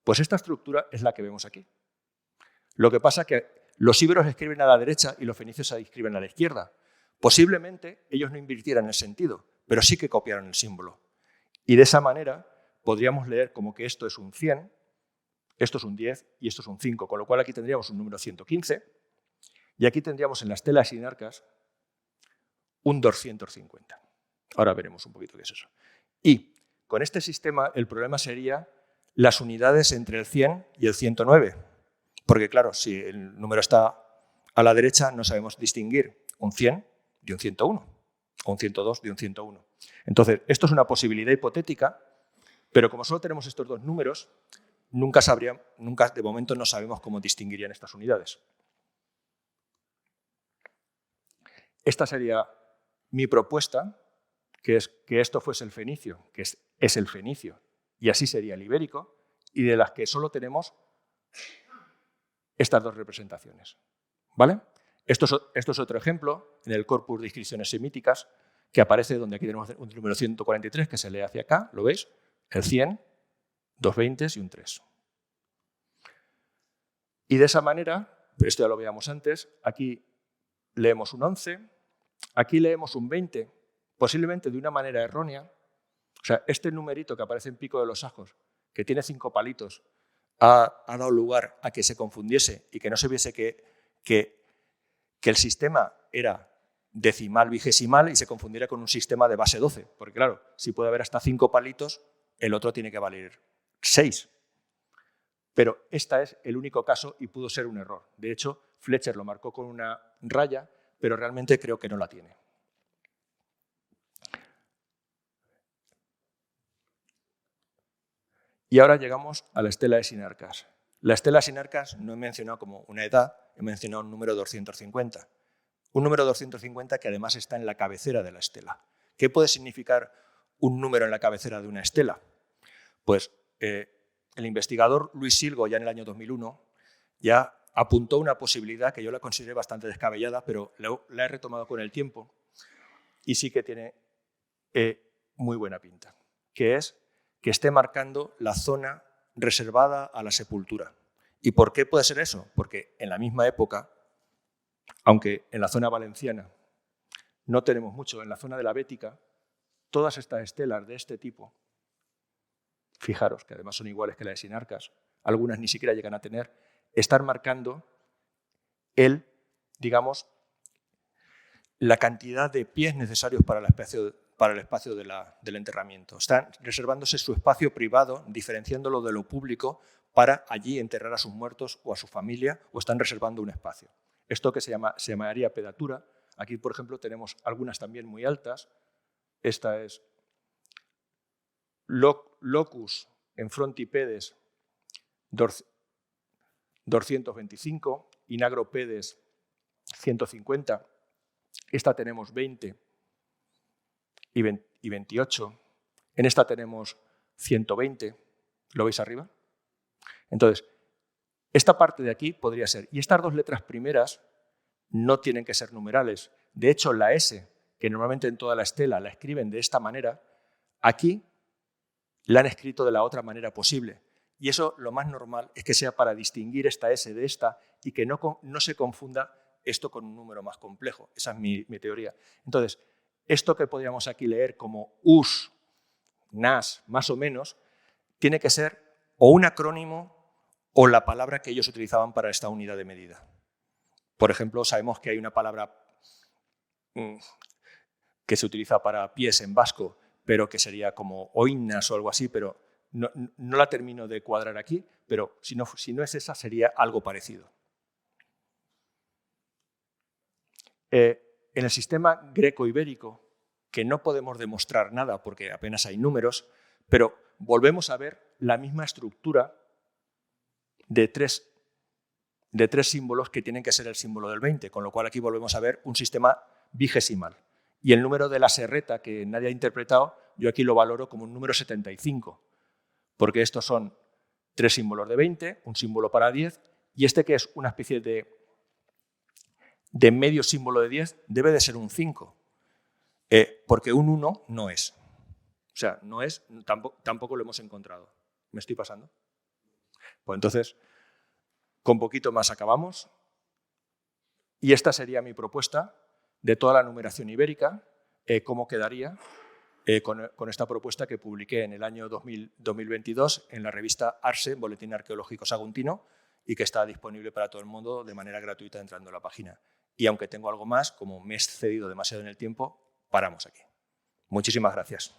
Pues esta estructura es la que vemos aquí. Lo que pasa es que los íberos escriben a la derecha y los fenicios se escriben a la izquierda. Posiblemente ellos no invirtieran el sentido, pero sí que copiaron el símbolo. Y de esa manera podríamos leer como que esto es un 100, esto es un 10 y esto es un 5, con lo cual aquí tendríamos un número 115 y aquí tendríamos en las telas sinarcas un 250. Ahora veremos un poquito qué es eso. Y con este sistema el problema sería las unidades entre el 100 y el 109. Porque claro, si el número está a la derecha no sabemos distinguir un 100 de un 101 o un 102 de un 101. Entonces, esto es una posibilidad hipotética, pero como solo tenemos estos dos números, nunca de momento no sabemos cómo distinguirían estas unidades. Esta sería mi propuesta, que es que esto fuese el fenicio, que es el fenicio, y así sería el ibérico, y de las que solo tenemos estas dos representaciones. ¿Vale? Esto es otro ejemplo en el corpus de inscripciones semíticas que aparece donde aquí tenemos un número 143 que se lee hacia acá, ¿lo veis? El 100, dos 20 y un 3. Y de esa manera, pero esto ya lo veíamos antes, aquí leemos un 11, aquí leemos un 20, posiblemente de una manera errónea. O sea, este numerito que aparece en Pico de los Ajos, que tiene 5 palitos, ha dado lugar a que se confundiese y que no se viese que que el sistema era decimal, vigesimal y se confundiera con un sistema de base 12. Porque claro, si puede haber hasta 5 palitos, el otro tiene que valer 6. Pero este es el único caso y pudo ser un error. De hecho, Fletcher lo marcó con una raya, pero realmente creo que no la tiene. Y ahora llegamos a la estela de Sinarcas. La estela de Sinarcas no he mencionado como una edad, he mencionado un número 250. Un número 250 que además está en la cabecera de la estela. ¿Qué puede significar un número en la cabecera de una estela? Pues el investigador Luis Silgo, ya en el año 2001, ya apuntó una posibilidad que yo la consideré bastante descabellada, pero la he retomado con el tiempo y sí que tiene muy buena pinta, que es que esté marcando la zona reservada a la sepultura. ¿Y por qué puede ser eso? Porque en la misma época, aunque en la zona valenciana no tenemos mucho, en la zona de la Bética, todas estas estelas de este tipo, fijaros que además son iguales que las de Sinarcas, algunas ni siquiera llegan a tener, están marcando digamos, la cantidad de pies necesarios para el espacio del enterramiento. Están reservándose su espacio privado, diferenciándolo de lo público, para allí enterrar a sus muertos o a su familia, o están reservando un espacio. Esto que se llamaría pedatura. Aquí, por ejemplo, tenemos algunas también muy altas. Esta es locus en frontipedes 225, inagropedes 150. Esta tenemos 20 y 28. En esta tenemos 120. ¿Lo veis arriba? Entonces, esta parte de aquí podría ser. Y estas dos letras primeras no tienen que ser numerales. De hecho, la S, que normalmente en toda la estela la escriben de esta manera, aquí la han escrito de la otra manera posible. Y eso, lo más normal, es que sea para distinguir esta S de esta y que no se confunda esto con un número más complejo. Esa es mi teoría. Entonces, esto que podríamos aquí leer como US, NAS, más o menos, tiene que ser o un acrónimo o la palabra que ellos utilizaban para esta unidad de medida. Por ejemplo, sabemos que hay una palabra que se utiliza para pies en vasco, pero que sería como oinas o algo así, pero no la termino de cuadrar aquí, pero si no es esa, sería algo parecido. En el sistema greco-ibérico, que no podemos demostrar nada porque apenas hay números, pero volvemos a ver la misma estructura de tres símbolos que tienen que ser el símbolo del 20, con lo cual aquí volvemos a ver un sistema vigesimal. Y el número de la serreta, que nadie ha interpretado, yo aquí lo valoro como un número 75, porque estos son 3 símbolos de 20, un símbolo para 10, y este que es una especie de medio símbolo de 10 debe de ser un 5, porque un 1 no es. O sea, no es, tampoco lo hemos encontrado. ¿Me estoy pasando? Pues entonces, con poquito más acabamos. Y esta sería mi propuesta de toda la numeración ibérica, cómo quedaría con esta propuesta que publiqué en el año 2022 en la revista Arse, Boletín Arqueológico Saguntino, y que está disponible para todo el mundo de manera gratuita entrando a la página. Y aunque tengo algo más, como me he excedido demasiado en el tiempo, paramos aquí. Muchísimas gracias.